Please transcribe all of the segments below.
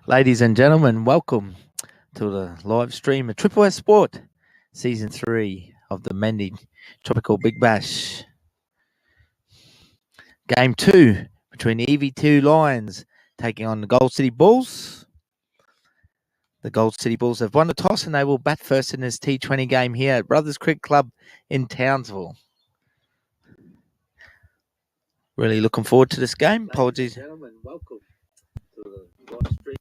Ladies and gentlemen, welcome to the live stream of Triple S Sport, Season 3 of the Mendi Tropical Big Bash. Game 2 between the EV2 Lions taking on the Gold City Bulls. The Gold City Bulls have won the toss and they will bat first in this T20 game here at Brothers Cricket Club in Townsville. Really looking forward to this game. Apologies. Ladies and gentlemen, welcome to the live stream.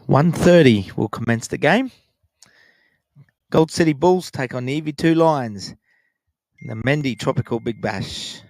1:30 will commence the game. Gold City Bulls take on the EV2 Lions in the Mendi Tropical Big Bash.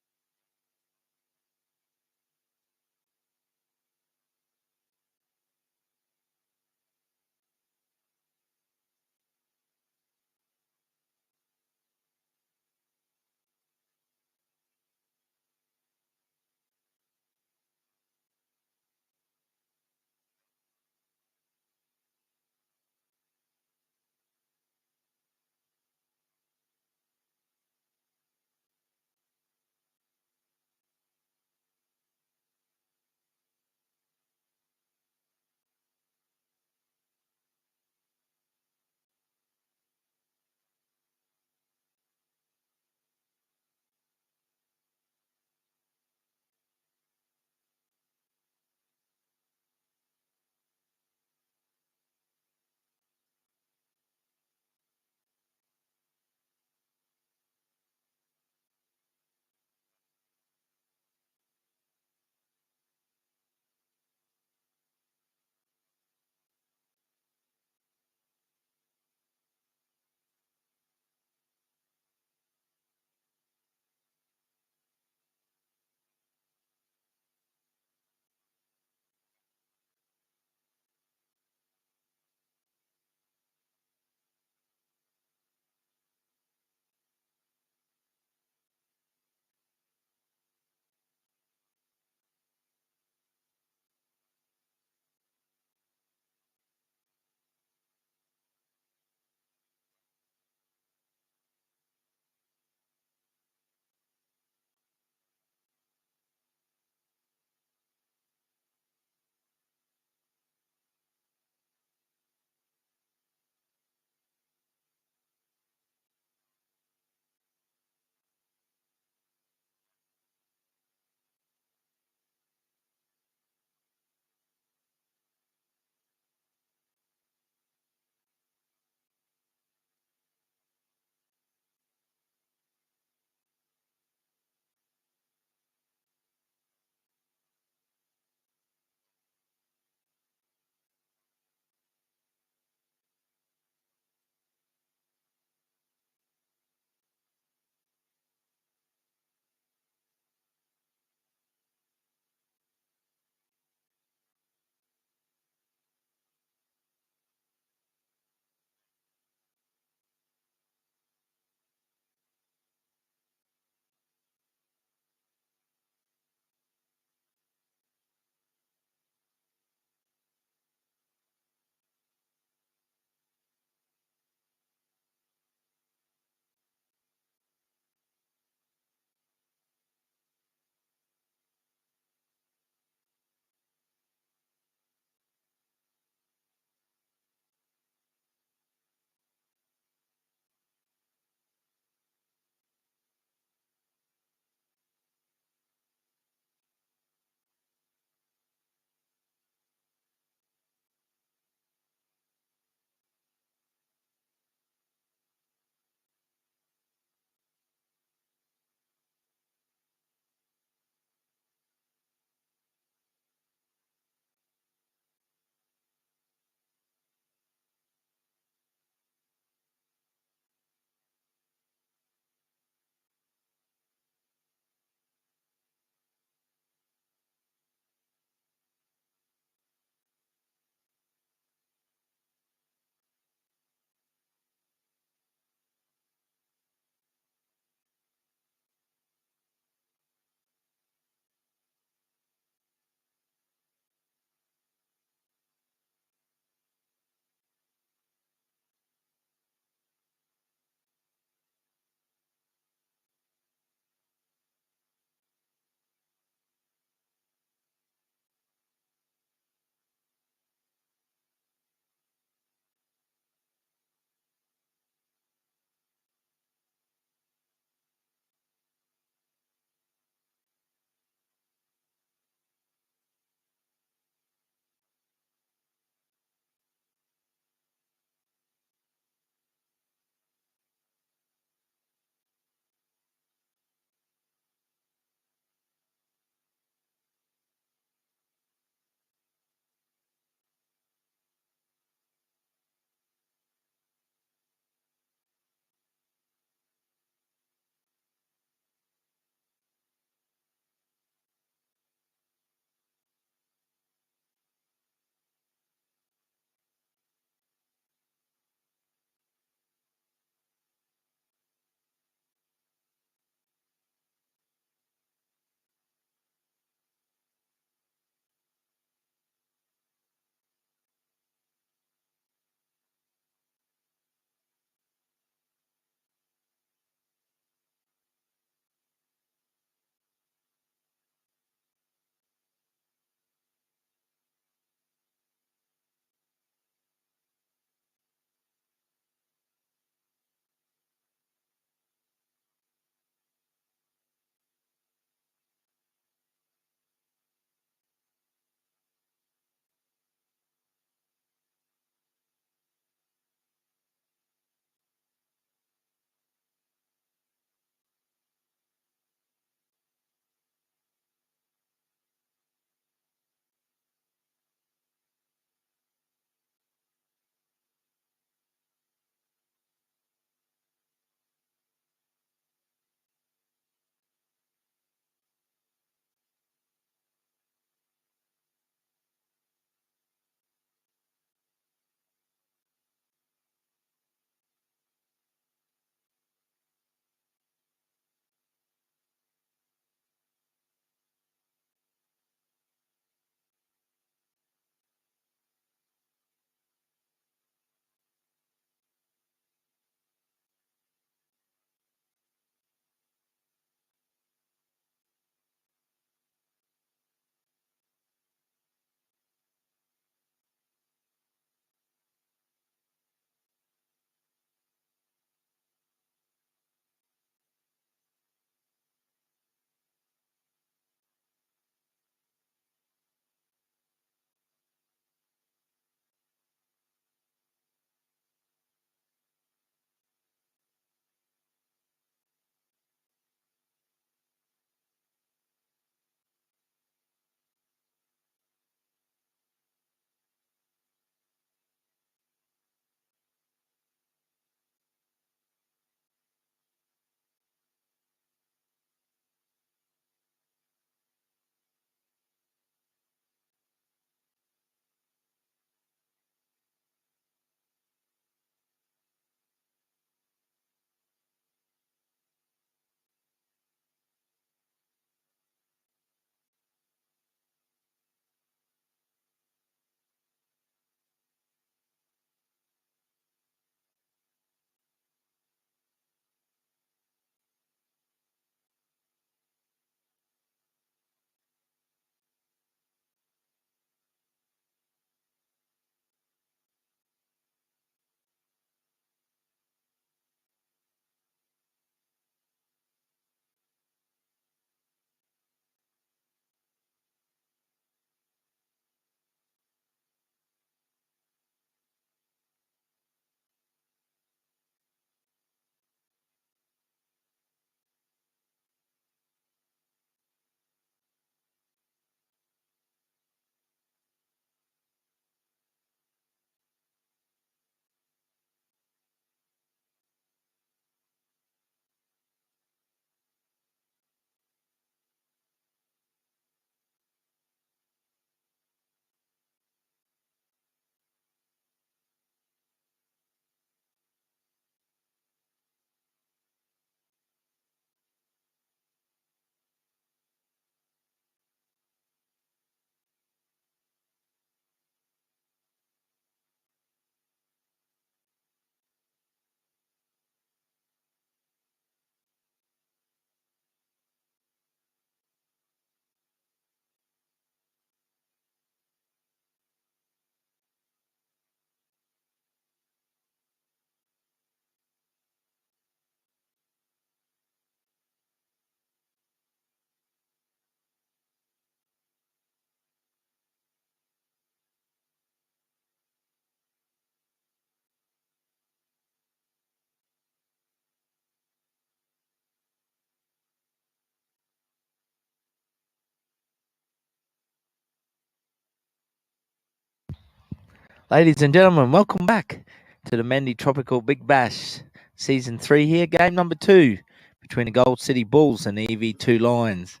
Ladies and gentlemen, welcome back to the Mendi Tropical Big Bash Season 3 here, game number 2 between the Gold City Bulls and the EV2 Lions.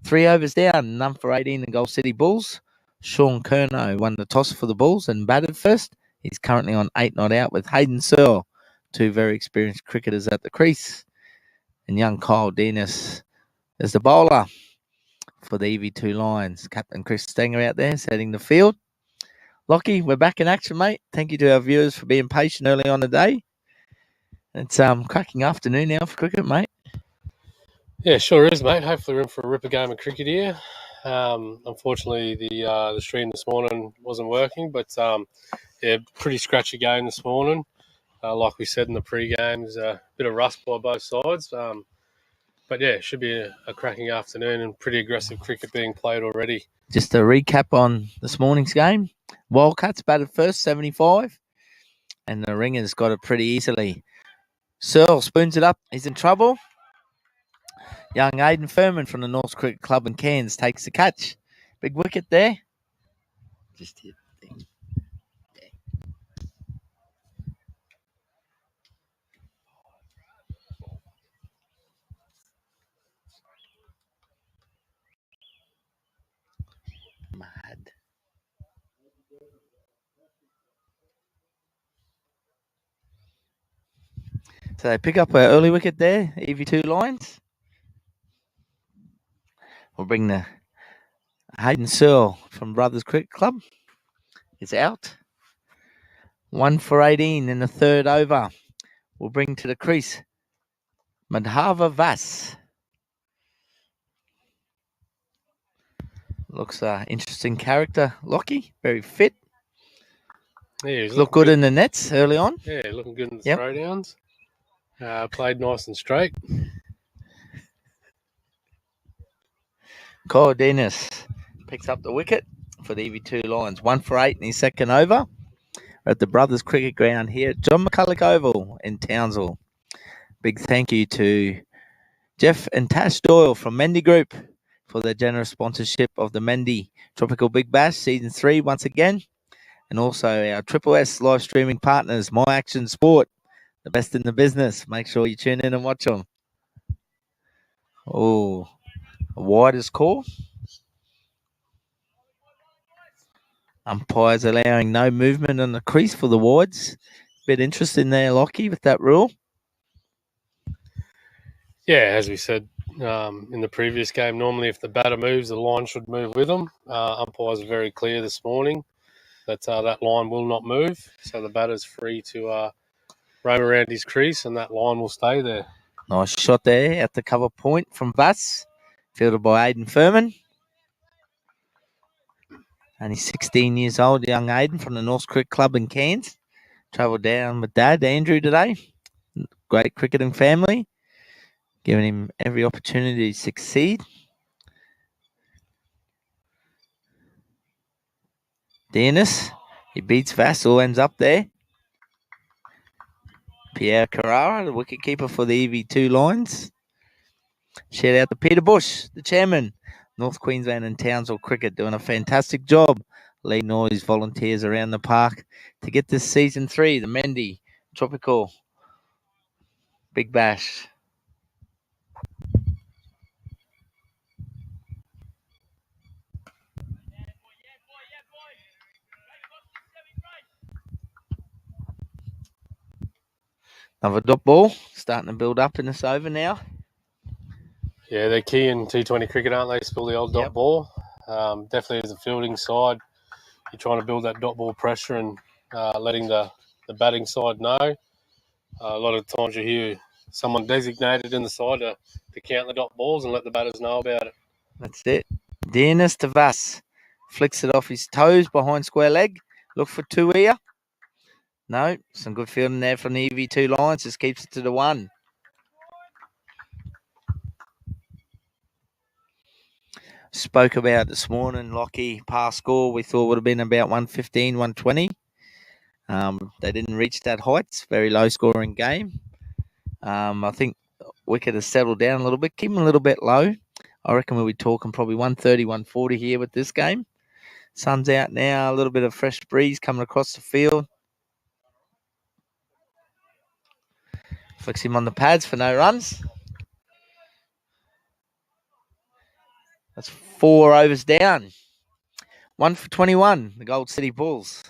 3 overs down, none for 18 the Gold City Bulls. Sean Curnow won the toss for the Bulls and batted first. He's currently on 8 not out with Hayden Searle, 2 very experienced cricketers at the crease. And young Kyle Dennis is the bowler for the EV2 Lions. Captain Chris Stenger out there setting the field. Lockie, we're back in action, mate. Thank you to our viewers for being patient early on the day. It's cracking afternoon now for cricket, mate. Yeah, sure is, mate. Hopefully we're in for a ripper game of cricket here. Unfortunately, the stream this morning wasn't working, but yeah, pretty scratchy game this morning. Like we said in the pre-games, a bit of rust by both sides. But yeah, it should be a cracking afternoon and pretty aggressive cricket being played already. Just a recap on this morning's game. Wildcats batted first, 75. And the Ringers got it pretty easily. Searle spoons it up. He's in trouble. Young Aidan Furman from the North Cricket Club in Cairns takes the catch. Big wicket there. Just hit the thing. Mad. So they pick up an early wicket there, EV2 Lions. We'll bring the Hayden Searle from Brothers Cricket Club. Is out. 1 for 18 in the third over. We'll bring to the crease Madhava Vas. Looks interesting character, Lockie. Very fit. Yeah, he's Looked good in the nets early on. Yeah, looking good in the throwdowns. Played nice and straight. Kyle Dennis picks up the wicket for the EV2 Lions. 1 for 8 in his second over. We're at the Brothers Cricket Ground here at John McCulloch Oval in Townsville. Big thank you to Jeff and Tash Doyle from Mendi Group for their generous sponsorship of the Mendi Tropical Big Bash Season 3 once again. And also our Triple S live streaming partners, My Action Sport, the best in the business. Make sure you tune in and watch them. Oh, a wide is call. Umpires allowing no movement on the crease for the wides. Bit interesting there, Lockie, with that rule. Yeah, as we said in the previous game, normally if the batter moves, the line should move with them. Umpires are very clear this morning that that line will not move. So the batter's free to roam around his crease and that line will stay there. Nice shot there at the cover point from Vass, fielded by Aidan Furman. And he's 16 years old, young Aidan from the North Cricket Club in Cairns. Travelled down with Dad, Andrew, today. Great cricketing family. Giving him every opportunity to succeed. Dennis, he beats Vass, all ends up there. Pierre Carrara, the wicketkeeper for the EV2 Lions. Shout out to Peter Bush, the chairman, North Queensland and Townsville Cricket, doing a fantastic job leading all his volunteers around the park to get this Season 3, the Mendi Tropical Big Bash. Another dot ball, starting to build up in this over now. Yeah, they're key in T20 cricket, aren't they? Spill the old dot ball. Definitely as a fielding side, you're trying to build that dot ball pressure and letting the batting side know. A lot of times you hear someone designated in the side to count the dot balls and let the batters know about it. That's it. Dennis to Vass. Flicks it off his toes behind square leg. Look for two here. No, some good fielding there from the EV2 Lions. Just keeps it to the 1. Spoke about this morning, Lockie, past score we thought would have been about 115, 120. They didn't reach that height. It's a very low scoring game. I think wicket has settled down a little bit. Keep him a little bit low. I reckon we'll be talking probably 130, 140 here with this game. Sun's out now. A little bit of fresh breeze coming across the field. Flicks him on the pads for no runs. That's 4 overs down. 1 for 21, the Gold City Bulls.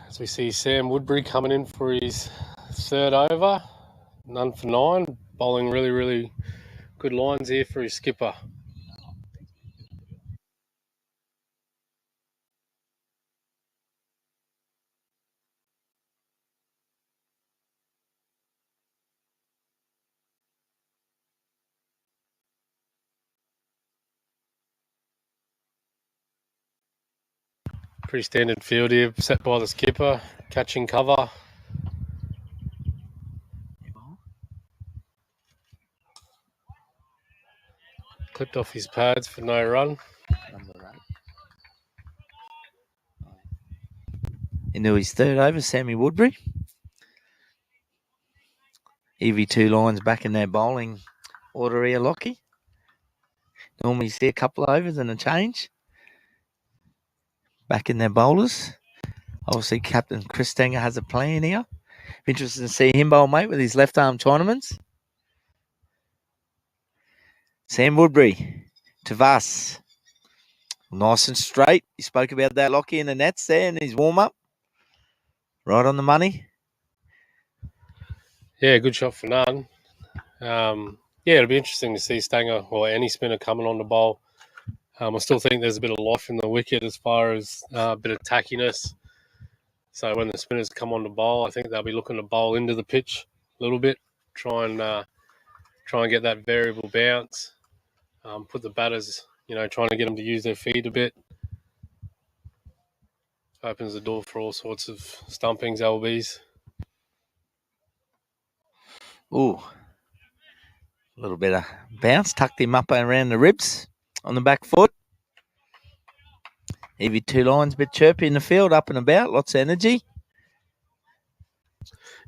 As we see Sam Woodbury coming in for his third over, none for 9, bowling really, really good lines here for his skipper. Pretty standard field here, set by the skipper, catching cover. Clipped off his pads for no run. Into his third over, Sammy Woodbury. EV2 lines back in their bowling order here, Lockie. Normally you see a couple of overs and a change. Back in their bowlers. Obviously, Captain Chris Stenger has a plan here. Interested to see him bowl, mate, with his left arm Chinaman's. Sam Woodbury to Vass. Nice and straight. He spoke about that, Lockie, in the nets there in his warm-up. Right on the money. Yeah, good shot for none. Yeah, it'll be interesting to see Stanger or any spinner coming on the bowl. I still think there's a bit of life in the wicket as far as a bit of tackiness. So when the spinners come on the bowl, I think they'll be looking to bowl into the pitch a little bit, try and get that variable bounce. Put the batters, trying to get them to use their feet a bit. Opens the door for all sorts of stumpings, LBs. Ooh. A little bit of bounce, tucked him up around the ribs on the back foot. EV2 lines, a bit chirpy in the field, up and about, lots of energy.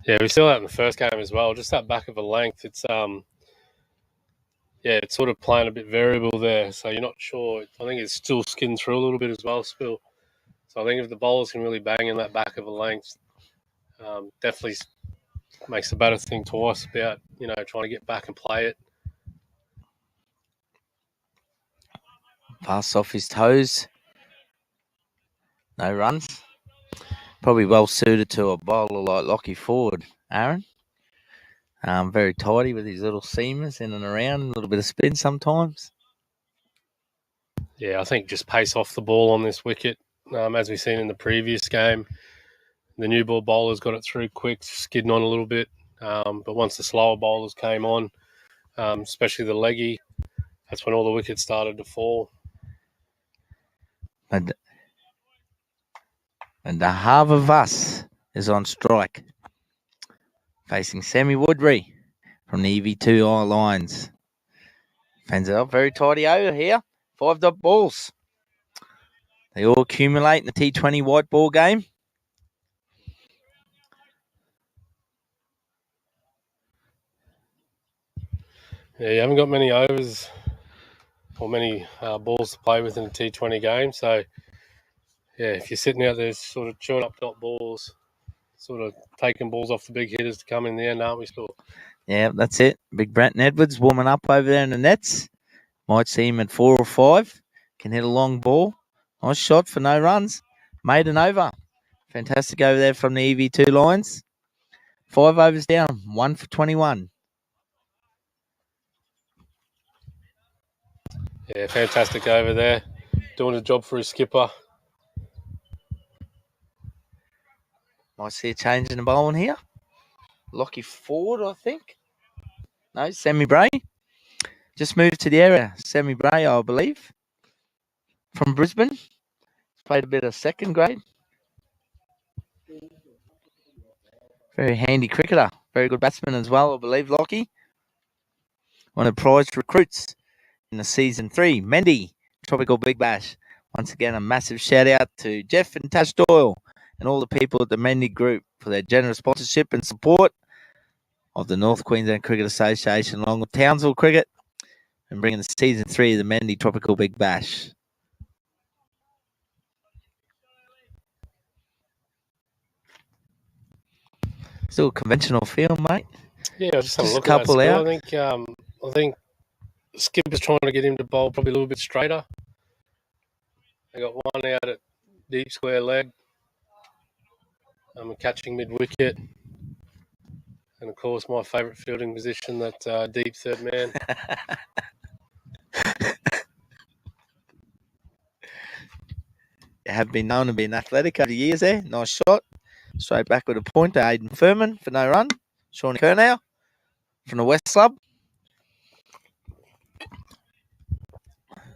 Yeah, we saw that in the first game as well. Just that back of a length, it's it's sort of playing a bit variable there. So you're not sure. I think it's still skidding through a little bit as well, Spill. So I think if the bowlers can really bang in that back of a length, definitely makes the batter think twice about, trying to get back and play it. Pass off his toes. No runs. Probably well suited to a bowler like Lockie Ford, Aaron. Very tidy with his little seamers in and around, a little bit of spin sometimes. Yeah, I think just pace off the ball on this wicket, as we've seen in the previous game. The new ball bowlers got it through quick, skidding on a little bit. But once the slower bowlers came on, especially the leggy, that's when all the wickets started to fall. And the Harbour Vass is on strike, facing Sammy Woodbury from the EV2 eye lines. Fans it up, very tidy over here. 5 dot balls. They all accumulate in the T20 white ball game. Yeah, you haven't got many overs or many balls to play with in a T20 game. So, yeah, if you're sitting out there sort of chewing up dot balls, sort of taking balls off the big hitters to come in the end, aren't we, Spill? Yeah, that's it. Big Bratton Edwards warming up over there in the nets. Might see him at 4 or 5. Can hit a long ball. Nice shot for no runs. Made an over. Fantastic over there from the EV2 lines. 5 overs down. 1 for 21. Yeah, fantastic over there. Doing a job for his skipper. Might see a change in the bowling here. Lockie Ford, I think. No, Sammy Bray. Just moved to the area. Sammy Bray, I believe. From Brisbane. played a bit of second grade. Very handy cricketer. Very good batsman as well, I believe, Lockie. One of the prized recruits in the season 3. Mendi, Tropical Big Bash. Once again, a massive shout out to Jeff and Tash Doyle and all the people at the Mendi Group for their generous sponsorship and support of the North Queensland Cricket Association along with Townsville Cricket and bringing the season 3 of the Mendi Tropical Big Bash. Still a conventional field, mate. Yeah, I just have a Just look a couple at that. out. I think Skipper's trying to get him to bowl probably a little bit straighter. They got one out at deep square leg. Catching mid wicket. And of course, my favourite fielding position, that deep third man. You have been known to be an athletic over the years there. Nice shot. Straight back with a pointer, Aiden Furman for no run. Shawnee Curnow from the West Club.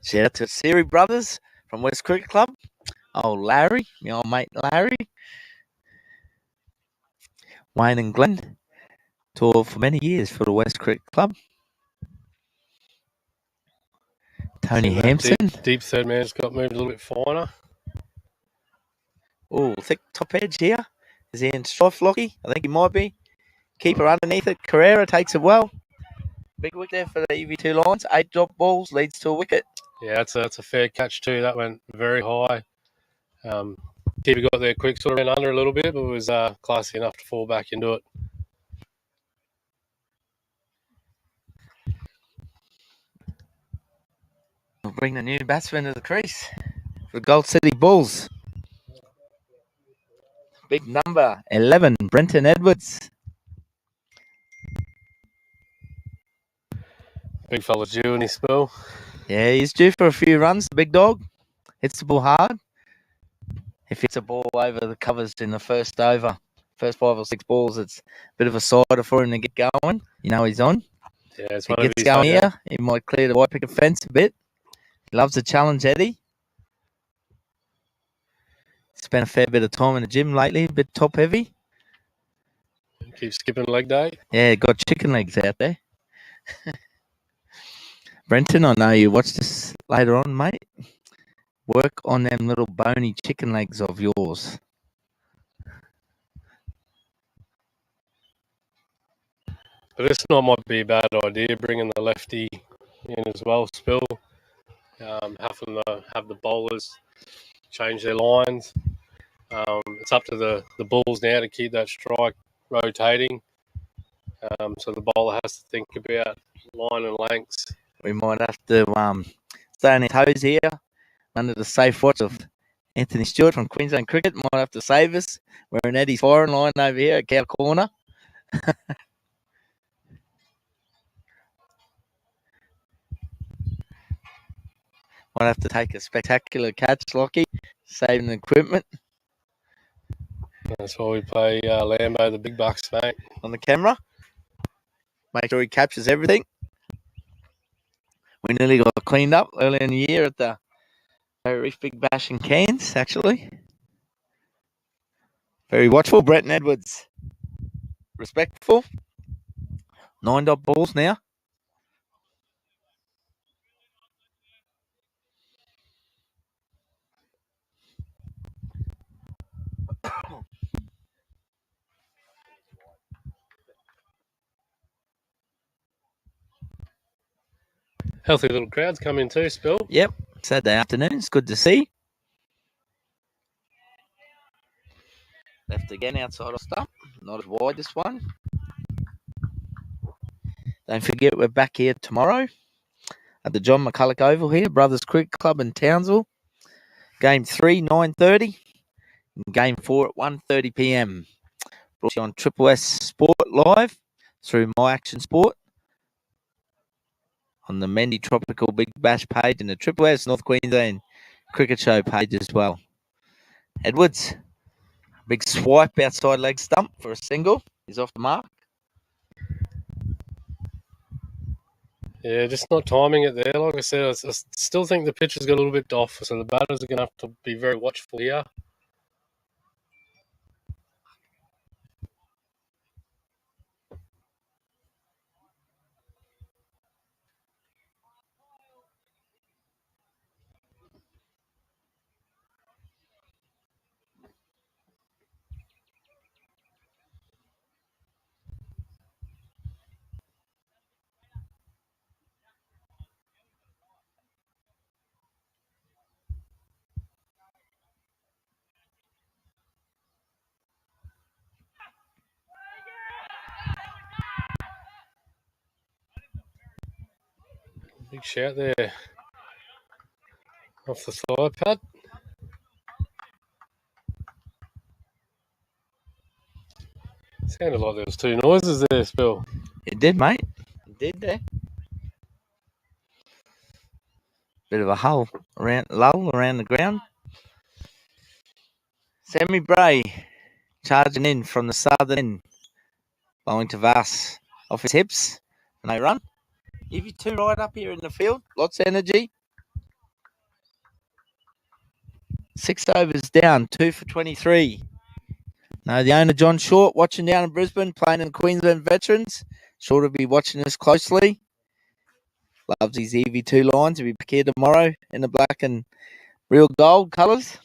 Shout out to Siri brothers from West Cricket Club. Old Larry, my old mate Larry. Wayne and Glenn toured for many years for the West Cricket Club. Tony Hampson. Deep third man's got moved a little bit finer. Oh, thick top edge here. Is he in strife, Lockie? I think he might be. Keeper underneath it. Carrera takes it well. Big wicket there for the EV2 Lions. 8 drop balls leads to a wicket. Yeah, that's a fair catch too. That went very high. Keeper got there quick, sort of ran under a little bit, but was classy enough to fall back into it. We'll bring the new batsman to the crease for Gold City Bulls. Big number 11, Brenton Edwards. Big fella's due in his spell. Yeah, he's due for a few runs. The big dog hits the ball hard. If hits a ball over the covers in the first over, first 5 or 6 balls, it's a bit of a cider for him to get going. You know he's on. Yeah, it's if he gets going here, he might clear the white picket fence a bit. He loves the challenge, Eddie. Spent a fair bit of time in the gym lately, a bit top heavy. Keep skipping leg day. Yeah, got chicken legs out there. Brenton, I know you watch this later on, mate. Work on them little bony chicken legs of yours. But this not might be a bad idea, bringing the lefty in as well, Spill. Having to have the bowlers change their lines. It's up to the Bulls now to keep that strike rotating. So the bowler has to think about line and lengths. We might have to stay on our toes here under the safe watch of Anthony Stewart from Queensland Cricket. Might have to save us. We're in Eddie's firing line over here at Cow Corner. Might have to take a spectacular catch, Lockie, saving the equipment. That's why we play Lambo the big bucks, mate. On the camera. Make sure he captures everything. We nearly got cleaned up early in the year at the Reef Big Bash in Cairns, actually. Very watchful, Brenton Edwards. Respectful. 9 dot balls now. Healthy little crowds come in too, Spill. Yep, Saturday afternoon. It's good to see. Left again outside of stump. Not as wide this one. Don't forget we're back here tomorrow at the John McCulloch Oval here, Brothers Cricket Club in Townsville. Game 3, 9:30. And Game 4 at 1:30 p.m. Brought to you on Triple S Sport Live through My Action Sport. On the Mendi Tropical Big Bash page and the Triple S North Queensland Cricket Show page as well. Edwards, big swipe outside leg stump for a single. He's off the mark. Yeah, just not timing it there. Like I said, I still think the pitch has got a little bit off, so the batters are going to have to be very watchful here. Big shout there off the thigh pad. Sounded like there was two noises there, Spill. It did, mate. It did there. Bit of a lull around the ground. Sammy Bray charging in from the southern end, bowling to Vass off his hips, and they run. EV2 right up here in the field, lots of energy. 6 overs down, 2 for 23. Now the owner John Short watching down in Brisbane, playing in the Queensland Veterans. Short will be watching us closely. Loves his EV2 lines. He'll be here tomorrow in the black and real gold colours.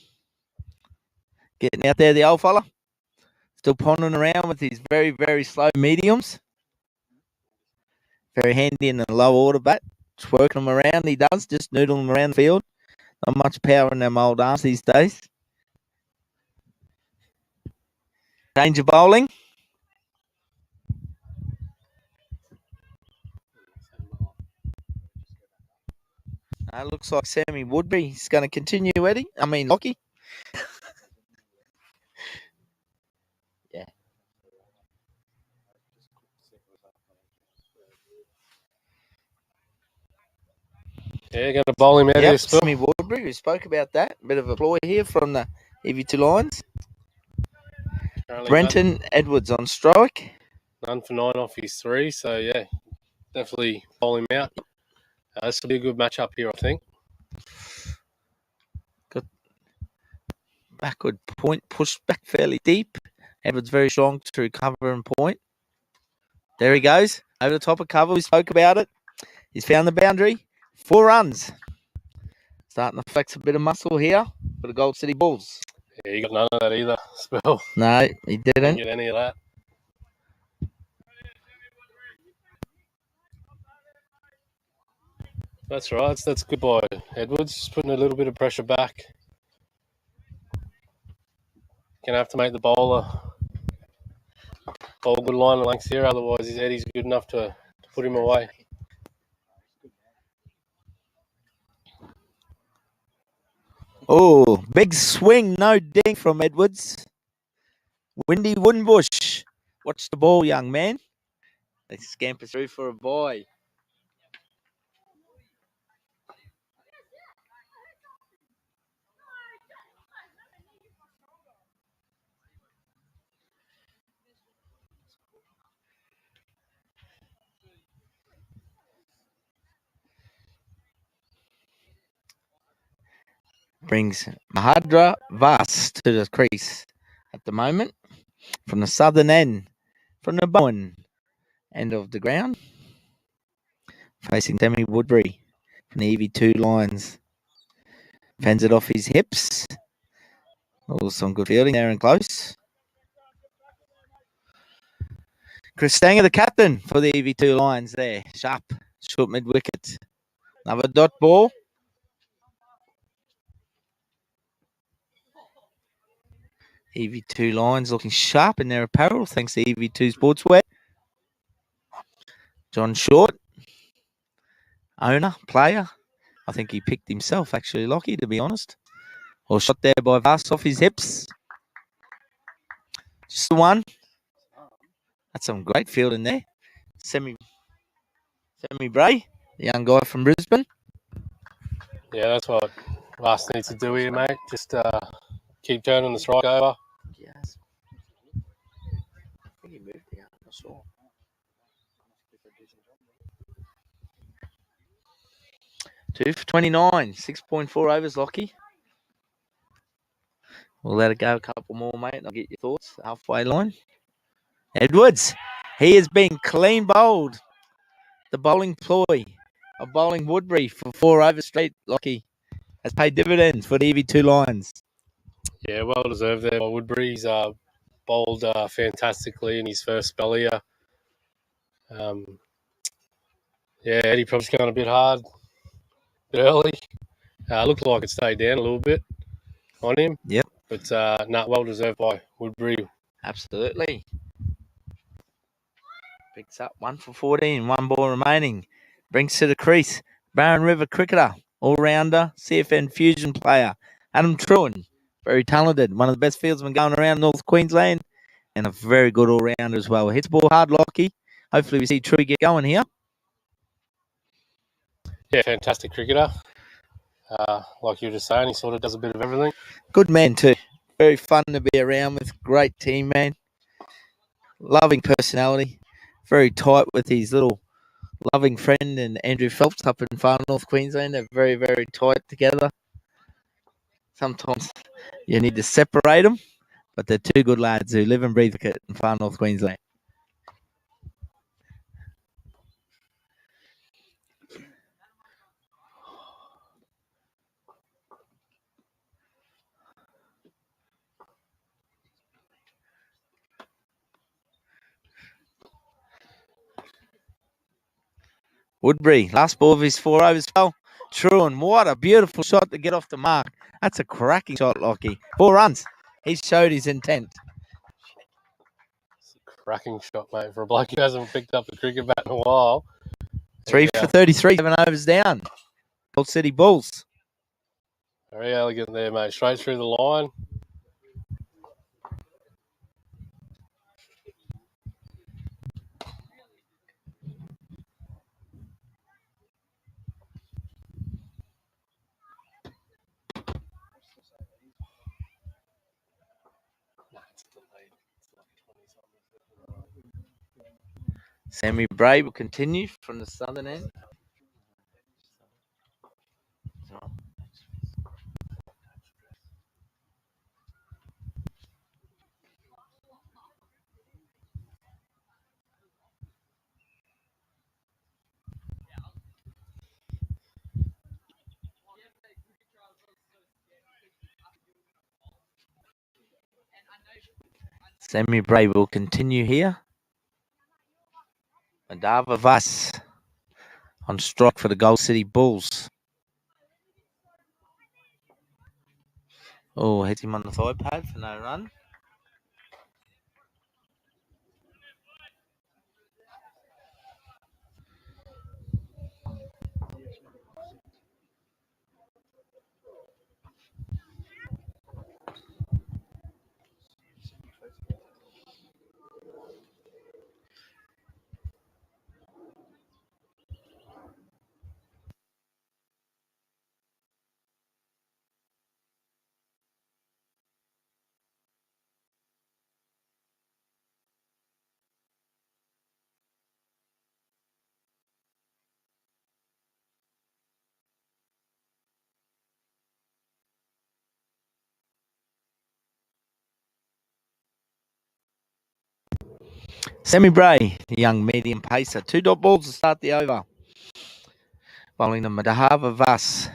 Getting out there, the old fella. Still pondering around with his very, very slow mediums. Very handy in the low order bat. Just working them around, he does. Just noodling them around the field. Not much power in them old arms these days. Change of bowling. Looks like Sammy Woodbury is going to continue, Lockie. Yeah. Yeah, going to bowl him out here, Spill. Sammy Woodbury, we spoke about that. Bit of a ploy here from the EV2 lines. Currently Brenton Edwards on strike. None for 9 off his 3, so yeah, definitely bowl him out. This will be a good match up here, I think. Got backward point, pushed back fairly deep. Edwards very strong to recover and point. There he goes, over the top of cover. We spoke about it. He's found the boundary. 4 runs. Starting to flex a bit of muscle here for the Gold City Bulls. Yeah, he got none of that either, Spill. No, he didn't. Didn't get any of that. That's right. That's good by Edwards. Just putting a little bit of pressure back. Gonna have to make the bowler bowl good line of length here, otherwise his head is good enough to put him away. Oh, big swing, no ding from Edwards. Windy Woodenbush. Watch the ball, young man. They scamper through for a boy. Brings Mahadra Vas to the crease at the moment from the southern end, from the Bowen end of the ground, facing Sammy Woodbury from the EV2 lines. Fends it off his hips. Oh, some good fielding there and close. Chris Stanger, the captain for the EV2 lines there. Sharp, short mid wicket. Another dot ball. EV2 lines looking sharp in their apparel thanks to EV2 Sportswear. John Short, owner, player. I think he picked himself, actually, Lockie, to be honest. Or shot there by Vass off his hips. Just the one. That's some great fielding there. Sammy Bray, the young guy from Brisbane. Yeah, that's what Vass needs to do here, mate. Just keep turning the strike over. Yes. I think he moved here. I'm not sure. 2 for 29, 6.4 overs, Lockie. We'll let it go a couple more, mate, and I'll get your thoughts. Halfway line. Edwards. He has been clean bowled. The bowling ploy of bowling Woodbury for 4 overs straight, Lockie, has paid dividends for the EV2 Lions. Yeah, well deserved there by Woodbury. He's bowled fantastically in his first spell here. Yeah, Eddie probably going a bit hard, a bit early. Looked like it stayed down a little bit on him. Yep. But well deserved by Woodbury. Absolutely. Picks up 1 for 14, 1 ball remaining. Brings to the crease. Barron River cricketer, all-rounder, CFN fusion player, Adam Truen. Very talented, one of the best fieldsmen going around North Queensland, and a very good all-rounder as well. Hits ball hard, Lockie. Hopefully we see True get going here. Yeah, fantastic cricketer. Like you were just saying, he sort of does a bit of everything. Good man too. Very fun to be around with. Great team, man. Loving personality. Very tight with his little loving friend and Andrew Phelps up in far North Queensland. They're very, very tight together. Sometimes you need to separate them, but they're two good lads who live and breathe cricket in far North Queensland. Woodbury, last ball of his 4 overs fell. Truen, what a beautiful shot to get off the mark. That's a cracking shot, Lockie. 4 runs. He showed his intent. It's a cracking shot, mate, for a bloke who hasn't picked up a cricket bat in a while. 3 for 33, 7 overs down. Gold City Bulls. Very elegant there, mate. Straight through the line. Sammy Bray will continue from the southern end. Sammy Bray will continue here. Madhava Vas on strike for the Gold City Bulls. Oh, hits him on the thigh pad for no run. Sammy Bray, the young medium pacer. 2 dot balls to start the over. Bowling to Madhava Vas.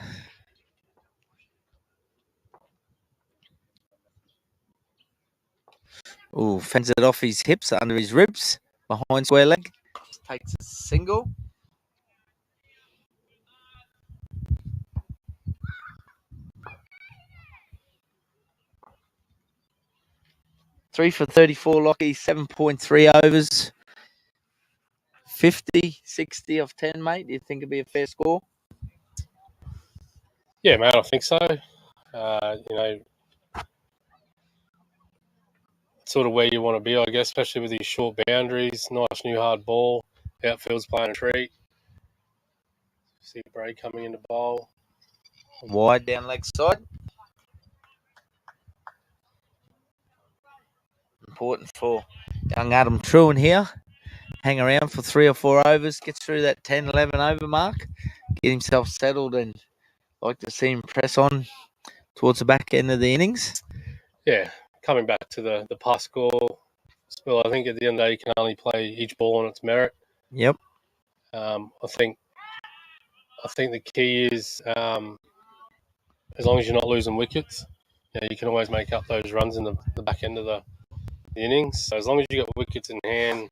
Oh, fends it off his hips, under his ribs, behind square leg. Takes a single. Three for 34, Lockie, 7.3 overs. 50, 60 off 10, mate. Do you think it'd be a fair score? Yeah, mate, I think so. You know, sort of where you want to be, I guess, especially with these short boundaries. Nice new hard ball. Outfield's playing a treat. See Bray coming into bowl. Wide down leg side. Important for young Adam Truen here. Hang around for 3 or 4 overs. Gets through that 10, 11 over mark. get himself settled and like to see him press on towards the back end of the innings. Yeah, coming back to the pass score spell, I think at the end of the day you can only play each ball on its merit. Yep. I think the key is as long as you're not losing wickets, you can always make up those runs in the back end of the innings. So as long as you got wickets in hand,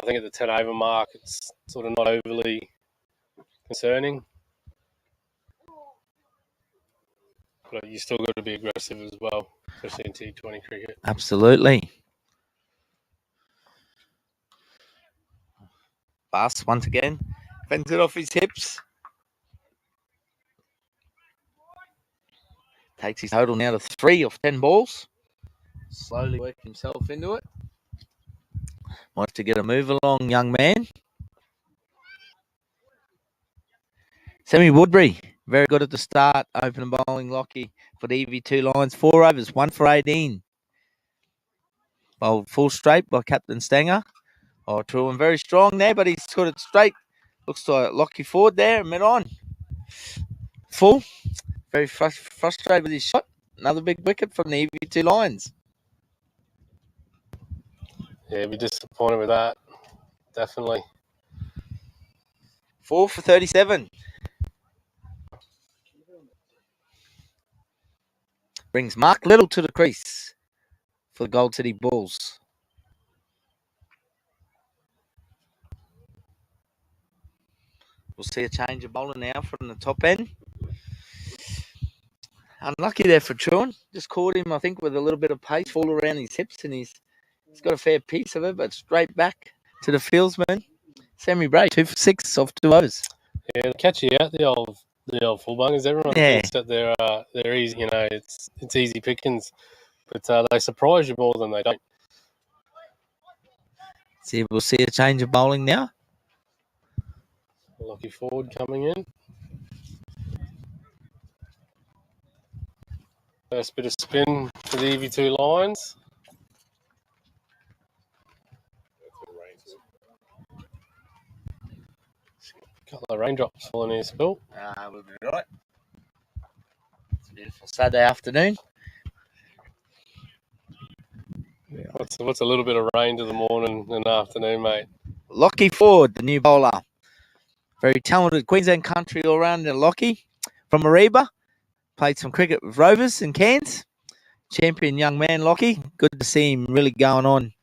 I think at the 10 over mark it's sort of not overly concerning. But you still got to be aggressive as well, especially in T20 cricket. Absolutely. Bass once again fends it off his hips. Takes his total now to 3 off 10 balls. Slowly working himself into it. Wants to get a move along, young man. Sammy Woodbury, very good at the start. Opening bowling Lockie for the EV2 Lions. 4 overs, 1 for 18. Bowled full straight by Captain Stanger. Oh, true and very strong there, but he's got it straight. Looks like Lockie forward there, mid on. Full. Very frustrated with his shot. Another big wicket from the EV2 Lions. Yeah, be disappointed with that. Definitely. 4 for 37. Brings Mark Little to the crease for the Gold City Bulls. We'll see a change of bowler now from the top end. Unlucky there for Truan. Just caught him, I think, with a little bit of pace all around his hips, and he's got a fair piece of it, but straight back to the fieldsman. Sammy Bray, 2 for 6 off 2 overs. Yeah, they catch you out, the old full bungers. Everyone thinks that they're easy. It's easy pickings, but they surprise you more than they don't. See, we'll see a change of bowling now. Lucky Ford coming in. First bit of spin for the EV2 Lions. A couple of raindrops falling in his spill. We'll be right. It's a beautiful Saturday afternoon. What's a little bit of rain to the morning and afternoon, mate? Lockie Ford, the new bowler. Very talented Queensland country all-rounder Lockie from Mariba. Played some cricket with Rovers and Cairns. Champion young man Lockie. Good to see him really going on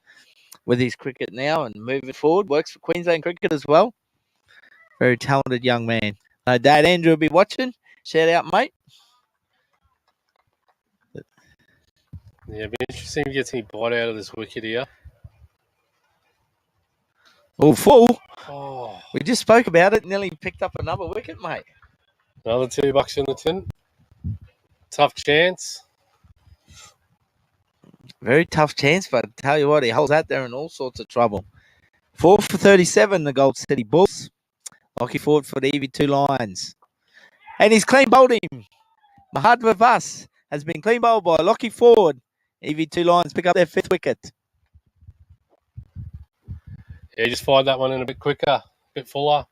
with his cricket now and moving forward. Works for Queensland cricket as well. Very talented young man. Dad Andrew will be watching. Shout out, mate. Yeah, it'd be interesting to get any bite out of this wicket here. Oh, full. Oh. We just spoke about it. Nearly picked up another wicket, mate. Another $2 in the tin. Tough chance. Very tough chance, but I tell you what, he holds out there in all sorts of trouble. 4 for 37, the Gold City Bulls. Lockie Ford for the EV2 Lions. And he's clean bowled him. Mahadva Vas has been clean bowled by Lockie Ford. EV2 Lions pick up their 5th wicket. Yeah, just fired that one in a bit quicker, a bit fuller.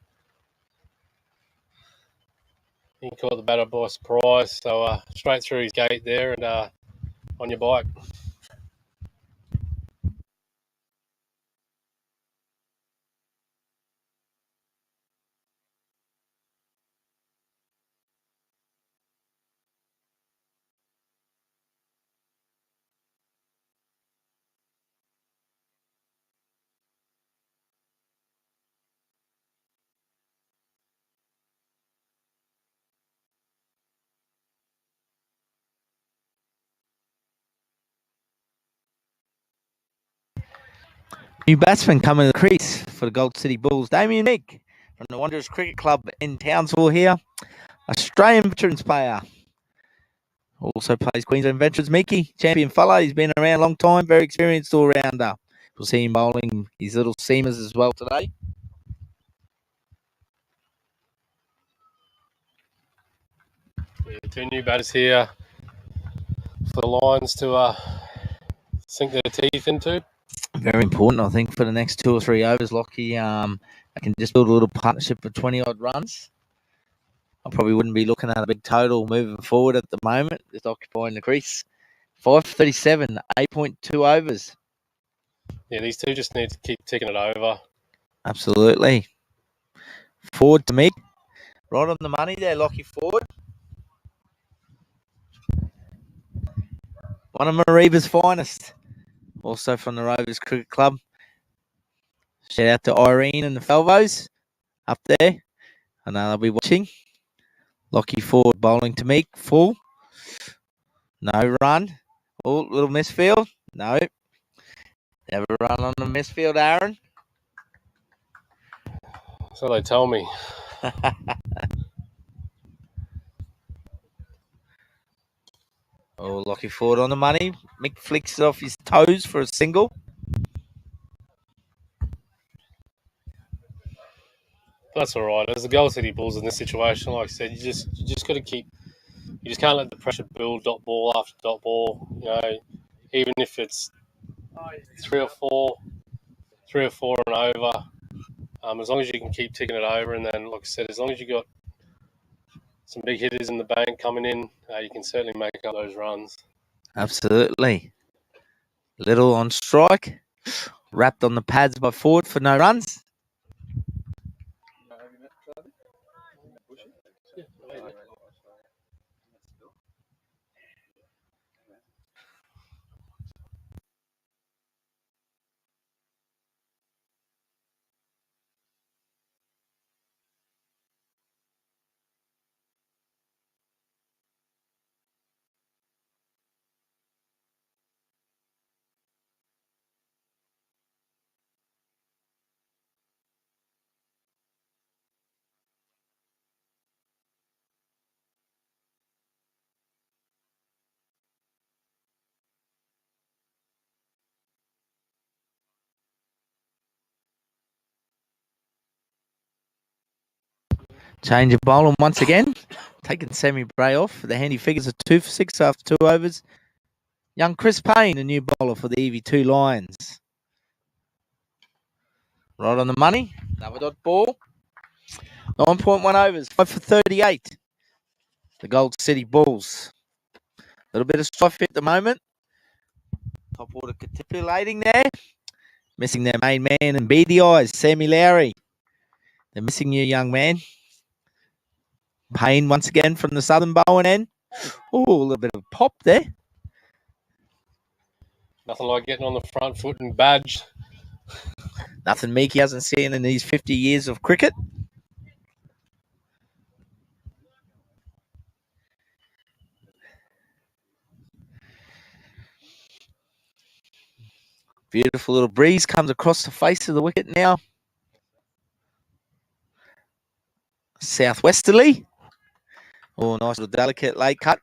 He caught the batter by surprise, so straight through his gate there and on your bike. New batsman coming to the crease for the Gold City Bulls. Damien Meek from the Wanderers Cricket Club in Townsville here. Australian veterans player. Also plays Queensland Veterans. Mickey, champion fella. He's been around a long time. Very experienced all-rounder. We'll see him bowling his little seamers as well today. Yeah, 2 new batters here for the Lions to sink their teeth into. Very important, I think, for the next 2 or 3 overs. Lockie, I can just build a little partnership for 20-odd runs. I probably wouldn't be looking at a big total moving forward at the moment. Just occupying the crease. 5:37, 8.2 overs. Yeah, these two just need to keep ticking it over. Absolutely. Forward to Mick. Right on the money there, Lockie Ford. One of Mariba's finest. Also from the Rovers Cricket Club. Shout out to Irene and the Falvos up there. I know they'll be watching. Lockie Ford bowling to Mick. Full. No run. Oh, little misfield. No. Never run on the misfield, Aaron. So they tell me. Oh, Lockie Ford on the money. Mick flicks it off his toes for a single. That's all right. As the Gold City Bulls in this situation, like I said, you just got to keep. You just can't let the pressure build. Dot ball after dot ball. You know, even if it's three or four and over. As long as you can keep ticking it over, and then, like I said, as long as you got some big hitters in the bank coming in, you can certainly make up those runs. Absolutely. Little on strike. Wrapped on the pads by Ford for no runs. Change of bowler once again. Taking Sammy Bray off. The handy figures are 2 for 6 after 2 overs. Young Chris Payne, a new bowler for the EV2 Lions. Right on the money. Another dot ball. 9.1 overs. 5 for 38. The Gold City Bulls. A little bit of strife at the moment. Top order capitulating there. Missing their main man and beady eyes, Sammy Lowry. They're missing you, young man. Payne once again from the southern bowling end. Oh, a little bit of pop there. Nothing like getting on the front foot and badged. Nothing Meeky hasn't seen in these 50 years of cricket. Beautiful little breeze comes across the face of the wicket now. Southwesterly. Oh, nice little delicate late cut.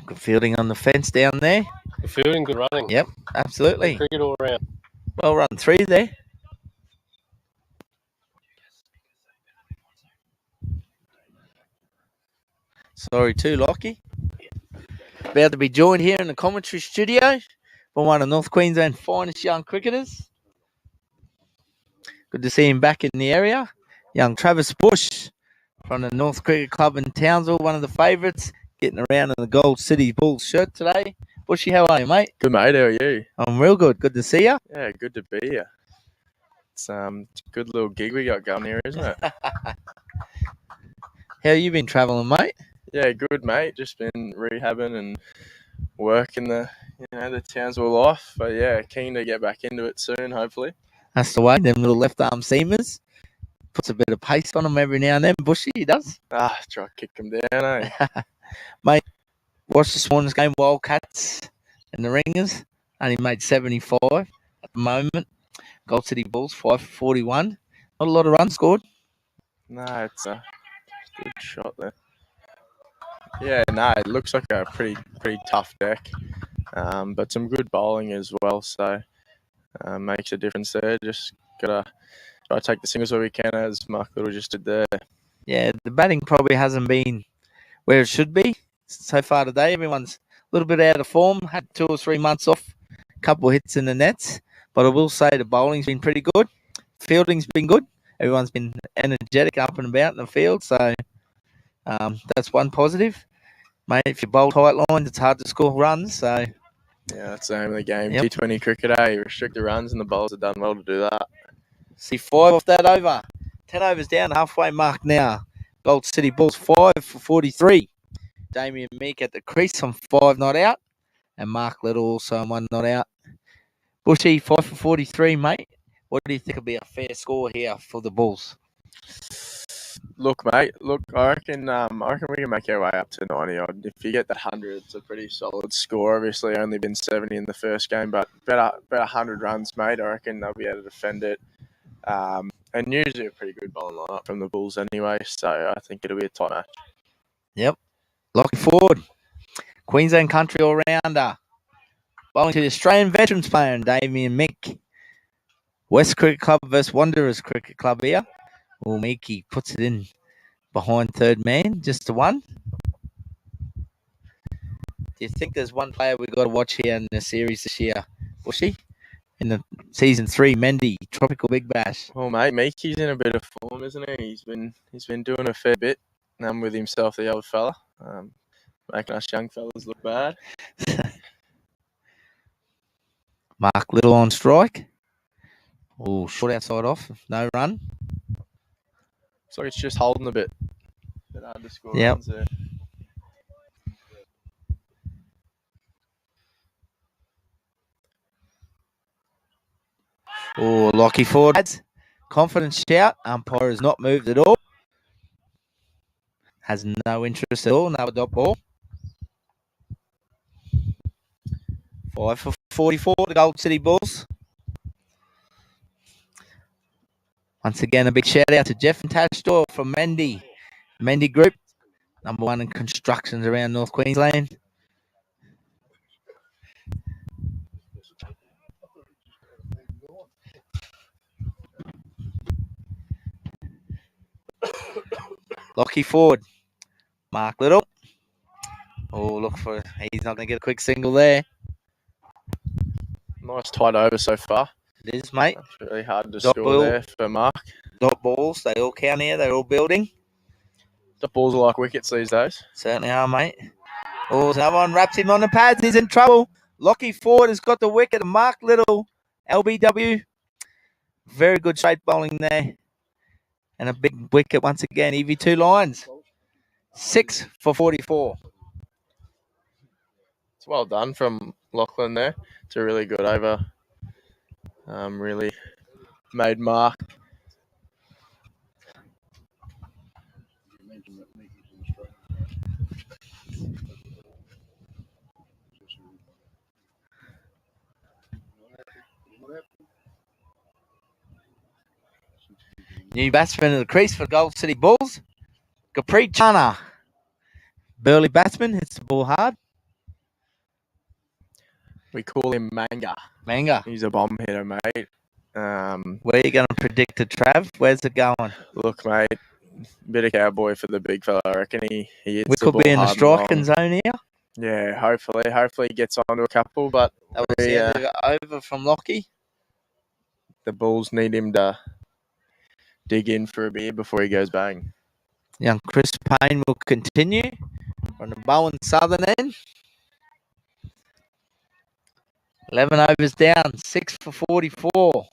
Good fielding on the fence down there. Good fielding, good running. Yep, absolutely. Good cricket all around. Well run 3 there. Sorry too, Lockie. About to be joined here in the commentary studio by one of North Queensland's finest young cricketers. Good to see him back in the area. Young Travis Bush from the North Cricket Club in Townsville, one of the favourites, getting around in the Gold City Bulls shirt today. Bushy, how are you, mate? Good, mate. How are you? I'm real good. Good to see you. Yeah, good to be here. It's a good little gig we got going here, isn't it? How you been travelling, mate? Yeah, good, mate. Just been rehabbing and working the Townsville life. But yeah, keen to get back into it soon, hopefully. That's the way. Them little left arm seamers. Puts a bit of pace on them every now and then. Bushy, he does. Try to kick them down, eh? Mate, watched this morning's game, Wildcats and the Ringers. Only made 75 at the moment. Gold City Bulls, 5 for 41. Not a lot of runs scored. No, it's a good shot there. Yeah, no, it looks like a pretty tough deck. But some good bowling as well, so makes a difference there. Just gotta try to take the singles where we can, as Mark Little just did there. Yeah, the batting probably hasn't been where it should be so far today. Everyone's a little bit out of form. Had 2 or 3 months off. A couple of hits in the nets. But I will say the bowling's been pretty good. Fielding's been good. everyone's been energetic up and about in the field, so that's one positive. Mate, if you bowl tight lines, it's hard to score runs, so... Yeah, that's the aim of the game. Yep. T20 cricket, you restrict the runs, and the bowlers have done well to do that. See 5 off that over. 10 overs down, halfway mark now. Gold City Bulls 5 for 43. Damien Meek at the crease on 5 not out. And Mark Little also on 1 not out. Bushy 5 for 43, mate. What do you think will be a fair score here for the Bulls? Look, mate. I reckon we can make our way up to 90 odd. If you get that 100, it's a pretty solid score. Obviously, only been 70 in the first game, but about 100 runs, mate. I reckon they'll be able to defend it. And usually a pretty good bowling lineup from the Bulls anyway, so I think it'll be a tight match. Yep. Locking forward. Queensland Country all-rounder. Bowling to the Australian veterans player, Damien Mick. West Cricket Club versus Wanderers Cricket Club here. Well, Mickey puts it in behind third man, just the one. Do you think there's one player we've got to watch here in the series this year? Bushy? In the season 3, Mendi, Tropical Big Bash. Well, mate, Meekie's in a bit of form, isn't he? He's been doing a fair bit with himself, the other fella, making us young fellas look bad. Mark Little on strike. Oh, short outside off, no run. Looks like it's just holding a bit. Bit hard to score Yep. runs there. Oh, Lockie Ford. Confident shout. Umpire has not moved at all. Has no interest at all. Another dot ball. 5 for 44, the Gold City Bulls. Once again, a big shout out to Jeff and Tash Store from Mendi. Mendi Group, number 1 in constructions around North Queensland. Lockie Ford. Mark Little. Oh, he's not going to get a quick single there. Nice tight over so far. It is, mate. It's really hard to Dot score ball. there for Mark. Dot balls, they all count here. They're all building. Dot balls are like wickets these days. Certainly are, mate. Oh, someone wraps him on the pads. He's in trouble. Lockie Ford has got the wicket. Mark Little, LBW. Very good straight bowling there. And a big wicket once again. EV2 lines. 6 for 44. It's well done from Lachlan there. It's a really good over. Really made Mark. New batsman in the crease for Gold City Bulls. Capri Chana. Burley batsman, hits the ball hard. We call him Manga. Manga. He's a bomb hitter, mate. Where are you going to predict it, Trav? Where's it going? Look, mate, bit of cowboy for the big fella. I reckon he hits We the could ball be in the hard and striking long. zone here. Yeah, hopefully he gets onto a couple, but That was the end of it over from Lockie. the Bulls need him to dig in for a beer before he goes bang. Young Chris Payne will continue from the Bowen Southern end. 11 overs down, 6 for 44.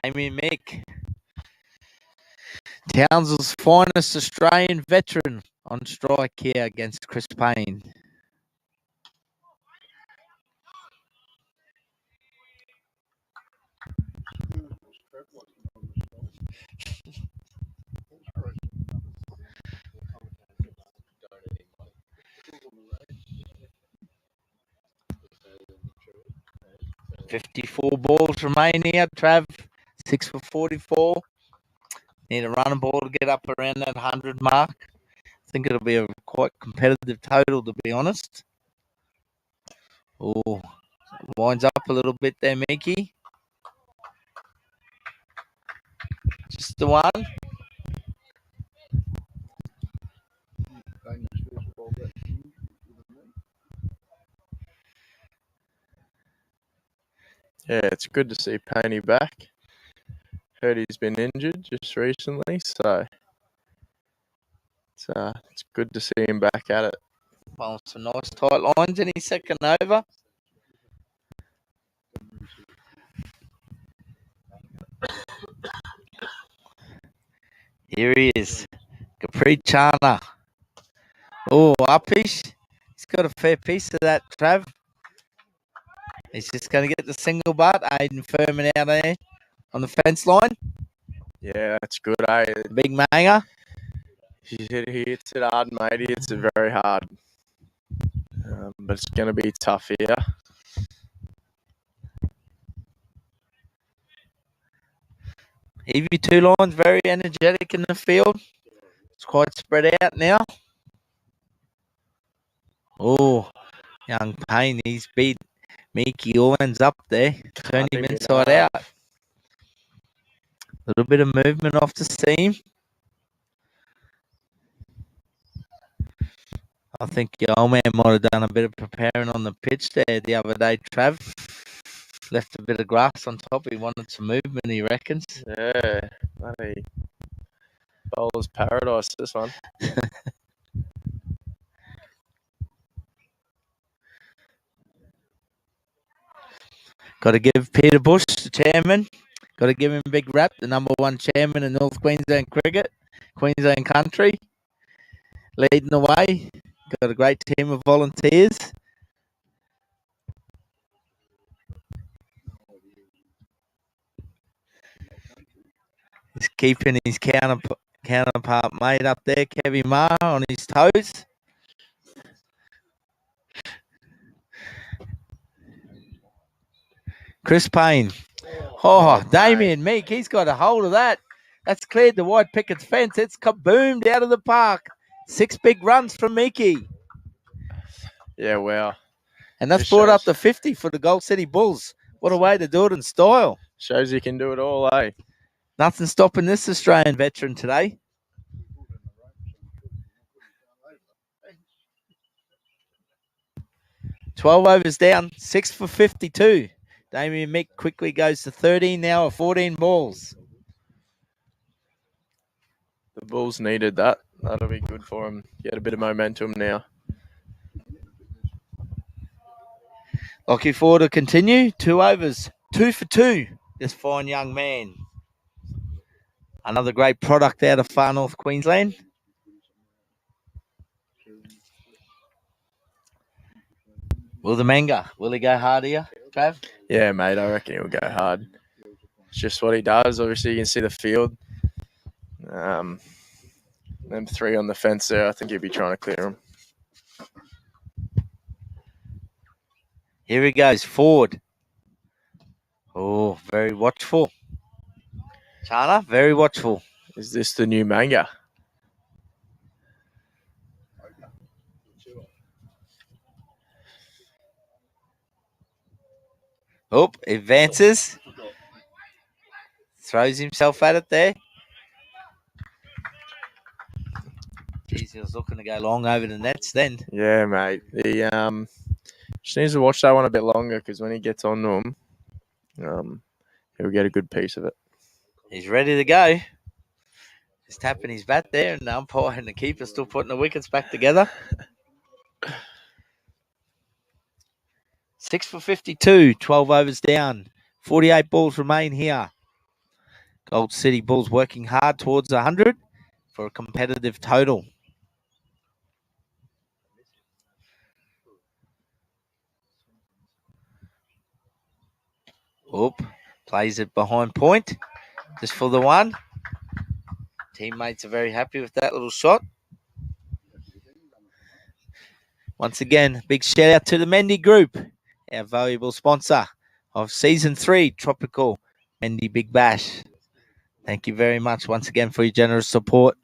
Damien Mick. Townsville's finest Australian veteran on strike here against Chris Payne. $54 balls remain here, Trav. 6 for 44. Need a running ball to get up around that 100 mark. I think it'll be a quite competitive total, to be honest. Oh, winds up a little bit there, Mickey. Just the one. Yeah, it's good to see Payne back. Heard he's been injured just recently, so it's good to see him back at it. Bowling some nice tight lines in his second over. Here he is, Capri Chana. Oh, uppish. He's got a fair piece of that, Trav. He's just going to get the single butt. Aiden Furman out there on the fence line. Yeah, that's good, eh? Big Manga. He hits it hard, mate. He hits it very hard. But it's going to be tough here. EV2 line's very energetic in the field. It's quite spread out now. Oh, young Payne, he's beat Mickey Owens up there. Turn him inside out. A little bit of movement off the seam. I think your old man might have done a bit of preparing on the pitch there the other day, Trav. Left a bit of grass on top. He wanted some movement, he reckons. Yeah, bloody bowler's paradise, this one. Got to give Peter Bush, the chairman, got to give him a big rap, the number one chairman in North Queensland cricket, Queensland country. Leading the way. Got a great team of volunteers. He's keeping his counterpart mate up there, Kevin Maher, on his toes. Chris Payne. Oh, Damien Meek, he's got a hold of that. That's cleared the white picket's fence. It's kaboomed out of the park. 6 big runs from Meekie. Yeah, wow. And that's brought up to 50 for the Gold City Bulls. What a way to do it in style. Shows you can do it all, eh? Nothing stopping this Australian veteran today. "12 overs down, 6 for 52. Damien Mick quickly goes to 13 now of 14 balls. The Bulls needed that. That'll be good for him. Get a bit of momentum now. Looking forward to continue. 2 overs, 2 for 2. This fine young man. Another great product out of far north Queensland. Will the Manga, will he go hard here, Trav? Yeah, mate, I reckon he'll go hard. It's just what he does. Obviously, you can see the field. Them 3 on the fence there, I think he'll be trying to clear them. Here he goes, forward. Oh, very watchful. Chana, very watchful. Is this the new Manga? Oh, advances. Throws himself at it there. Jeez, he was looking to go long over the nets then. Yeah, mate. He just needs to watch that one a bit longer because when he gets on to him, he'll get a good piece of it. He's ready to go. He's tapping his bat there, and the umpire and the keeper still putting the wickets back together. 6 for 52, 12 overs down. 48 balls remain here. Gold City Bulls working hard towards 100 for a competitive total. Oop, plays it behind point, just for the one. Teammates are very happy with that little shot. Once again, big shout out to the Mendi Group, our valuable sponsor of Season 3 Tropical Mendi Big Bash. Thank you very much once again for your generous support.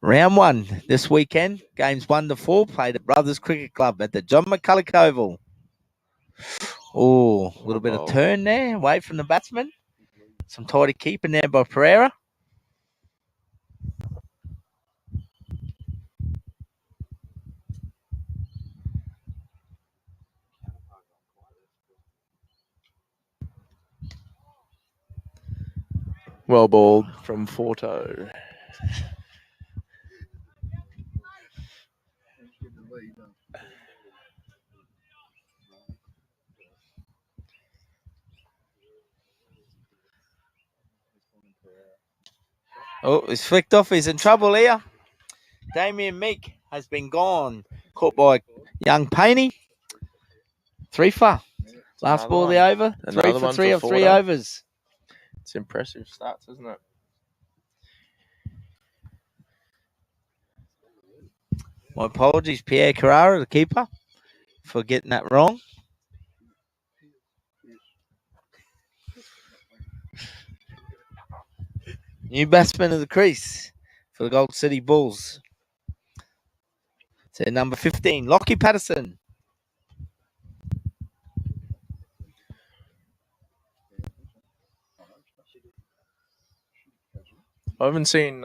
Round 1 this weekend, games 1 to 4 played at Brothers Cricket Club at the John McCulloch Oval. Oh, a little bit of turn there, away from the batsman. Some tidy keeping there by Pereira. Well balled from Forto. Oh, he's flicked off. He's in trouble here. Damien Meek has been gone. Caught by young Paney. 3 for. Last ball of the over. 3 for 3 of 3 overs. It's impressive stats, isn't it? My apologies, Pierre Carrara, the keeper, for getting that wrong. New batsman of the crease for the Gold City Bulls. So number 15, Lockie Patterson. I haven't seen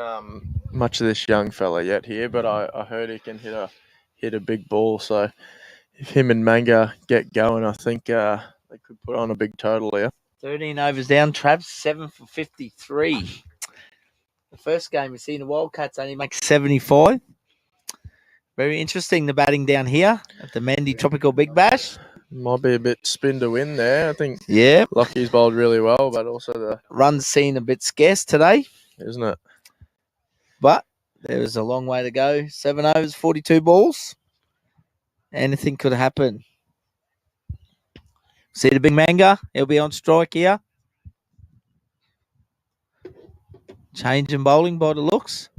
much of this young fella yet here, but I heard he can hit a big ball. So if him and Manga get going, I think they could put on a big total here. 13 overs down, Trav, 7 for 53. The first game, we've seen the Wildcats only make 75. Very interesting, the batting down here at the Mendi Tropical Big Bash. Might be a bit spin to win there. I think Yeah. Lockie's bowled really well, but also the runs seen a bit scarce today. Isn't it? But there is a long way to go. 7 overs, 42 balls. Anything could happen. See the big Manga? He'll be on strike here. Change in bowling by the looks.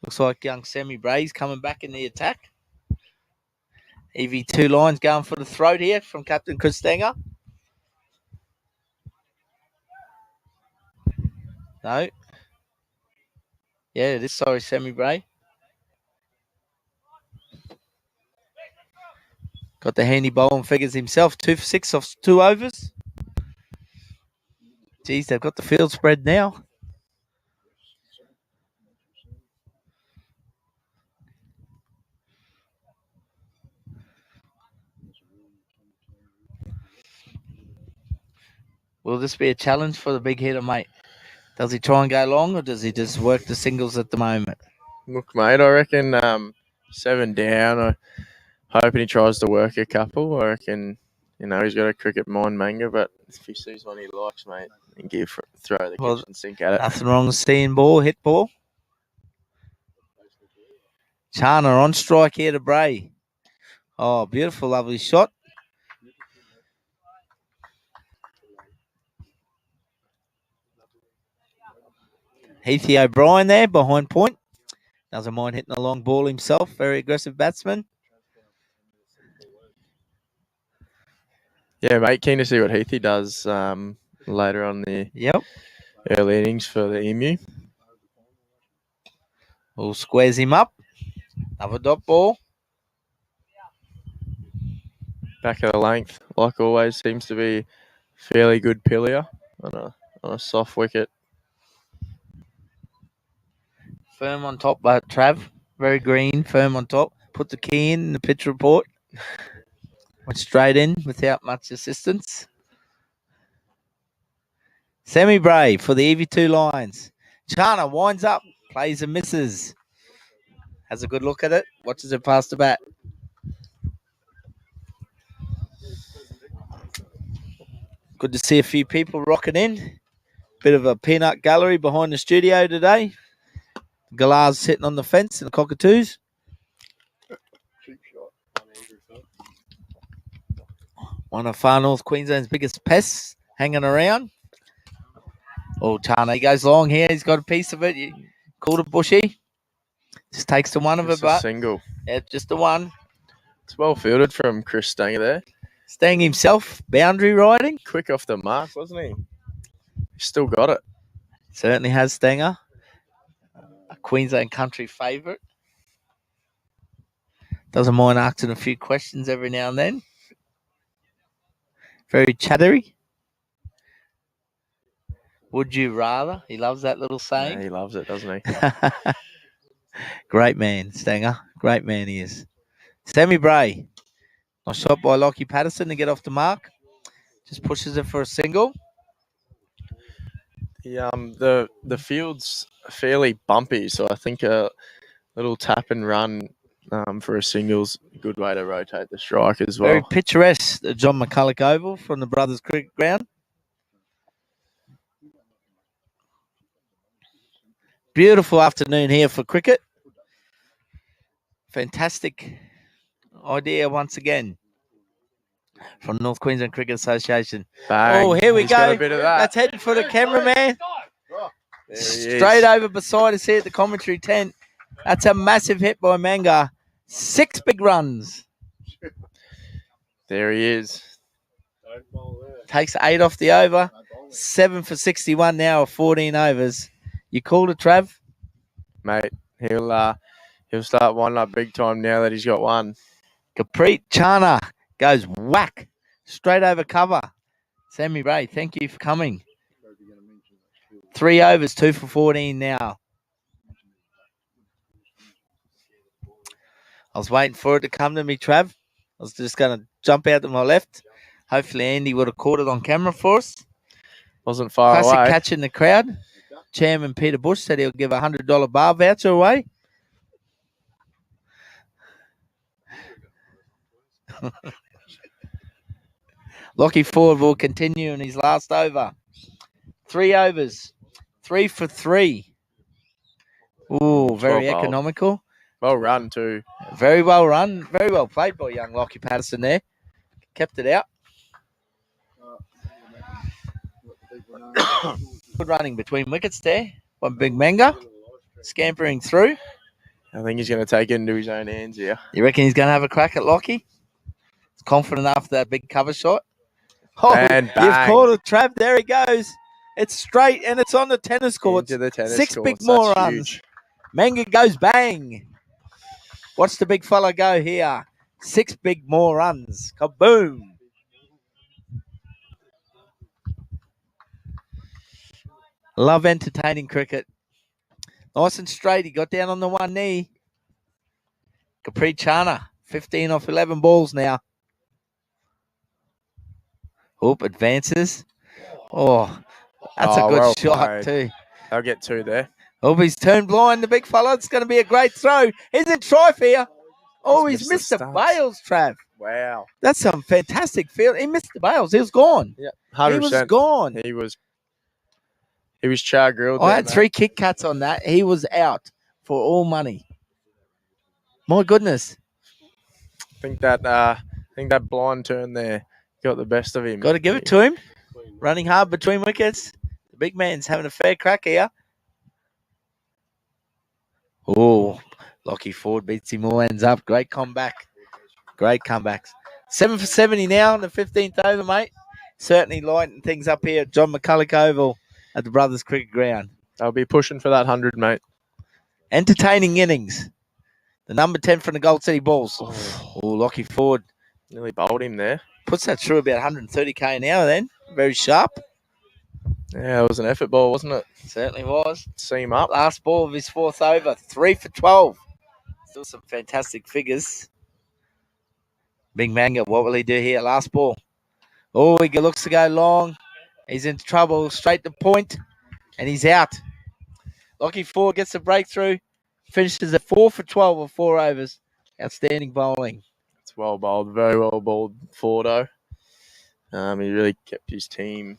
Looks like young Sammy Bray's coming back in the attack. EV2 lines going for the throat here from Captain Chris Stenger. No. Yeah, it is. Sorry, Sammy Bray. Got the handy bowling figures himself. 2 for 6 off 2 overs. Geez, they've got the field spread now. Will this be a challenge for the big hitter, mate? Does he try and go long, or does he just work the singles at the moment? Look, mate, I reckon 7 down. I'm hoping he tries to work a couple. I reckon, he's got a cricket mind, Manga, but if he sees one he likes, mate, then throw the kitchen sink at it. Nothing wrong with seeing ball, hit ball. Chana on strike here to Bray. Oh, beautiful, lovely shot. Heathy O'Brien there behind point. Doesn't mind hitting a long ball himself. Very aggressive batsman. Yeah, mate, keen to see what Heathy does later on the early innings for the Emu. We'll squares him up. Another dot ball. Back of the length, like always, seems to be fairly good pillier on a soft wicket. Firm on top, but Trav, very green, firm on top. Put the key in the pitch report. Went straight in without much assistance. Sammy Bray for the EV2 lines. Chana winds up, plays and misses. Has a good look at it. Watches it past the bat. Good to see a few people rocking in. Bit of a peanut gallery behind the studio today. Galar's sitting on the fence in the cockatoos. One of Far North Queensland's biggest pests hanging around. Oh, Chana, he goes long here. He's got a piece of it. You called it bushy. Just takes the one of it, but single. Yeah, just the one. It's well fielded from Chris Stanger there. Staying himself, boundary riding. Quick off the mark, wasn't he? He still got it. Certainly has Stanger. A Queensland country favourite. Doesn't mind asking a few questions every now and then. Very chattery. Would you rather? He loves that little saying. Yeah, he loves it, doesn't he? Great man, Stanger. Great man he is. Sammy Bray. Nice shot by Lockie Patterson to get off the mark. Just pushes it for a single. The field's fairly bumpy, so I think a little tap and run for a single's a good way to rotate the strike as well. Very picturesque, the John McCulloch Oval from the Brothers Cricket Ground. Beautiful afternoon here for cricket. Fantastic idea once again from North Queensland Cricket Association. Bang. Oh, here we He's got go. a bit of that. Let's head for the cameraman. There he Straight is. over beside us here at the commentary tent. That's a massive hit by Manga. 6 big runs. There he is. Takes 8 off the over. 7 for 61 now of 14 overs. You called it, Trav? Mate, he'll start winding up big time now that he's got one. Kapreet Chana goes whack. Straight over cover. Sammy Ray, thank you for coming. 3 overs, 2 for 14 now. I was waiting for it to come to me, Trav. I was just going to jump out to my left. Hopefully Andy would have caught it on camera for us. Wasn't far Classic away. catch in the crowd. Chairman Peter Bush said he'll give a $100 bar voucher away. Lockie Ford will continue in his last over. 3 overs. 3 for 3. Ooh, very 12 economical. Well run too. Very well run. Very well played by young Lockie Patterson there. Kept it out. Good running between wickets there. One big Manga. Scampering through. I think he's going to take it into his own hands here. You reckon he's going to have a crack at Lockie? He's confident after that big cover shot. Oh, And you've bang. caught a trap. There he goes. It's straight and it's on the tennis court. Into the tennis 6 big courts. more That's runs. huge. Manga goes bang. Watch the big fella go here. 6 big more runs. Kaboom. Love entertaining cricket. Nice and straight. He got down on the one knee. Capri Chana, 15 off 11 balls now. Oop, advances. Oh, that's a good well shot played. too. They'll get 2 there. Oh, he's turned blind, the big fella. It's going to be a great throw. He's in try here. Oh, he's He's missed missed the the stumps. bails, Trav. Wow. That's some fantastic field. He missed the bails. He was gone. Yeah. He was 100%. gone. He was char grilled. I had 3 Kit Kats on that. He was out for all money. My goodness. I think that blind turn there got the best of him. Got to give it to him. Running hard between wickets. The big man's having a fair crack here. Oh, Lockie Ford beats him all ends up. Great comeback. Great comebacks. 7 for 70 now in the 15th over, mate. Certainly lighting things up here at John McCulloch Oval at the Brothers Cricket Ground. They'll be pushing for that 100, mate. Entertaining innings. The number 10 from the Gold City Bulls. Oh, Lockie Ford Nearly bowled him there. puts that through about 130k an hour then. Very sharp. Yeah, it was an effort ball, wasn't it? Certainly was. Seam up. Last ball of his 4th over. 3 for 12. Still some fantastic figures. Big Manga, what will he do here? Last ball. Oh, he looks to go long. He's in trouble. Straight to point. And he's out. Lockie Ford gets the breakthrough. Finishes at 4 for 12 of 4 overs. Outstanding bowling. It's well bowled. Very well bowled, Fordo. He really kept his team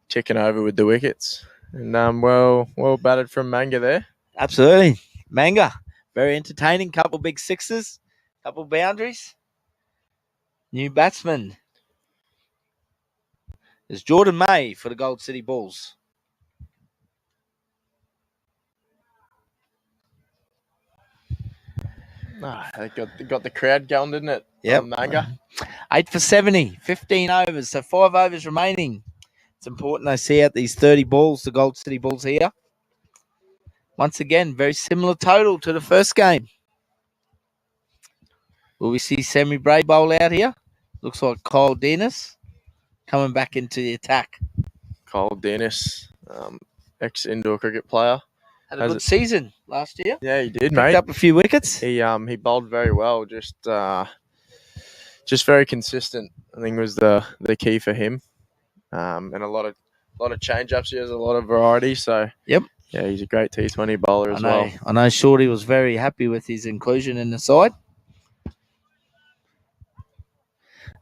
ticking over with the wickets. And well batted from Manga there. Absolutely. Manga, very entertaining. Couple big sixes. Couple boundaries. New batsman is Jordan May for the Gold City Bulls. They got the crowd going, didn't it? Yep. Manga. 8 for 70, 15 overs. So 5 overs remaining. It's important I see out these 30 balls, the Gold City Bulls here. Once again, very similar total to the first game. Will we see Sammy Bray bowl out here? Looks like Kyle Dennis coming back into the attack. Cole Dennis, ex-indoor cricket player. Had a good season last year. Yeah, he did, Picked mate. up a few wickets. He bowled very well, just very consistent. I think was the key for him, and a lot of A lot of change-ups. He has a lot of variety. So Yep. Yeah, he's a great T20 bowler as well. I know Shorty was very happy with his inclusion in the side.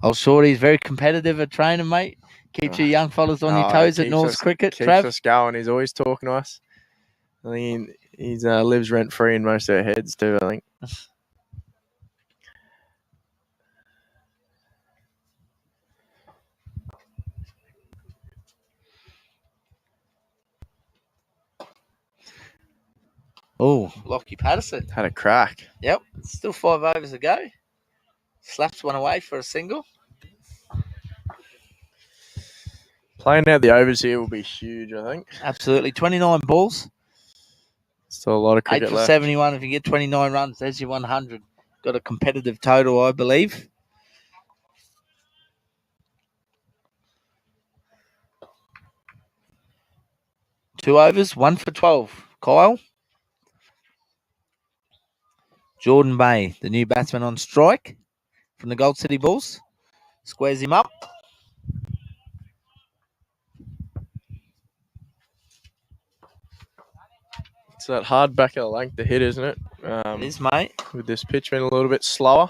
Old Shorty's very competitive at training, mate. Keeps you young fellas on your toes at North's cricket, keeps Trav. us going. He's always talking to us. I think he lives rent-free in most of our heads too, I think. Oh, Lockie Patterson. Had a crack. Yep, still 5 overs to go. Slaps one away for a single. Playing out the overs here will be huge, I think. Absolutely. 29 balls. Still a lot of 8 cricket for left. 71. If you get 29 runs, there's your 100. Got a competitive total, I believe. Two overs, 1 for 12. Kyle. Jordan Bay, the new batsman on strike from the Gold City Bulls. Squares him up. It's that hard back of the length to hit, isn't it? It is, mate. With this pitch being a little bit slower.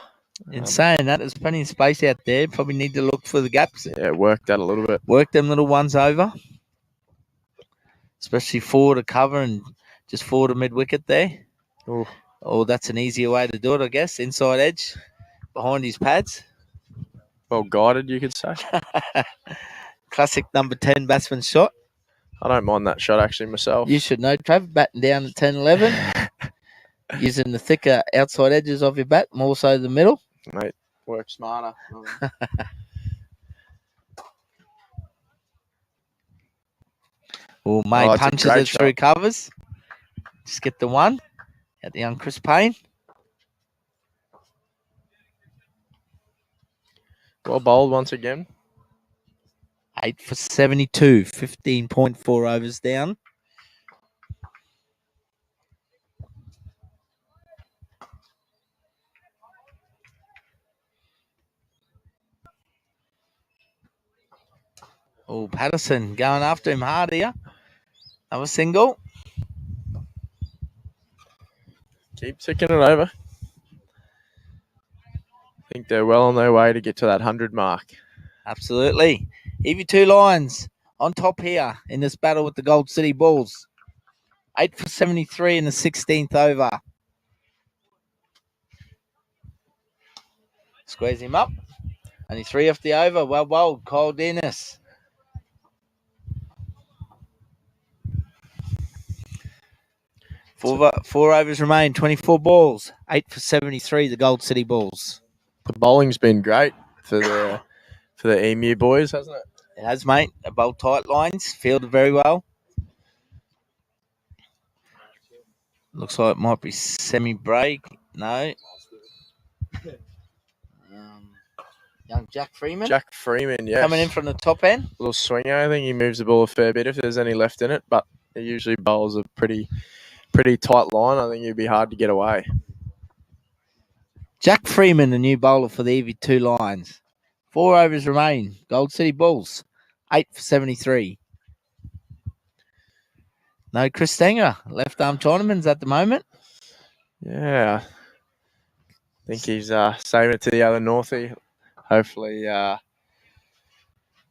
In saying that, there's plenty of space out there. Probably need to look for the gaps. Yeah, work that a little bit. Work them little ones over. Especially forward to cover and just forward to mid-wicket there. Ooh. Oh, that's an easier way to do it, I guess. Inside edge, behind his pads. Well guided, you could say. Classic number 10 batsman shot. I don't mind that shot, actually, myself. You should know, Trav, batting down at 10-11. Using the thicker outside edges of your bat, more so the middle. Mate, work smarter. Oh, mate, it's a punches great it through shot. covers. Just get the one at the young Chris Payne. Well bowled once again. 8 for 72, 15.4 overs down. Oh, Patterson going after him hard here. Another single. Keep ticking it over. I think they're well on their way to get to that 100 mark. Absolutely. EV2 Lions on top here in this battle with the Gold City Bulls. 8 for 73 in the 16th over. Squares him up. Only 3 off the over. Well bowled, Kyle Dennis. Four overs remain, 24 balls. 8 for 73, the Gold City Bulls. The bowling's been great for the Emu boys, hasn't it? It has, mate. They bowled tight lines, fielded very well. Looks like it might be semi-break. No. Young Jack Freeman. Jack Freeman, yes. Coming in from the top end. Little swinger. I think he moves the ball a fair bit if there's any left in it, but he usually bowls a pretty tight line. I think it'd be hard to get away. Jack Freeman, the new bowler for the EV2 Lions. 4 overs remain. Gold City Bulls. 8 for 73. No Chris Stenger. Left arm Chinaman's at the moment. Yeah. I think he's saving it to the other Northie. Hopefully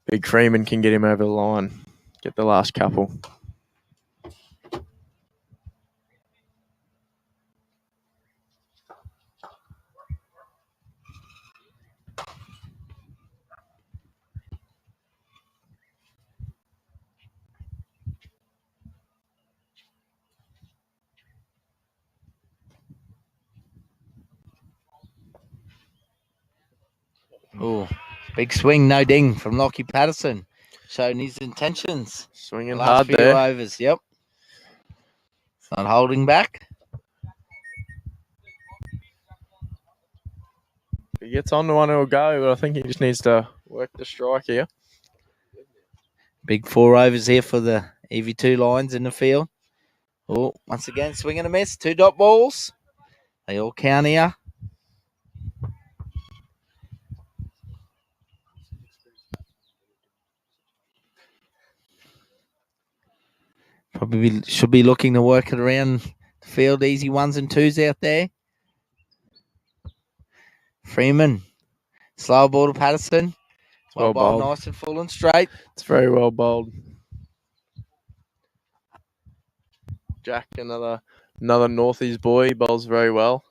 Big Freeman can get him over the line. Get the last couple. Oh, big swing, no ding from Lockie Patterson. Showing his intentions. Swinging Last hard few there. overs, yep. Not holding back. If he gets on to one, he'll go, but I think he just needs to work the strike here. Big 4 overs here for the EV2 Lions in the field. Oh, once again, swing and a miss. 2 dot balls. They all count here. Probably should be looking to work it around the field. Easy 1s and 2s out there. Freeman. Slow ball to Patterson. Well bowled, nice and full and straight. It's very well bowled. Jack, another Northies boy, he bowls very well.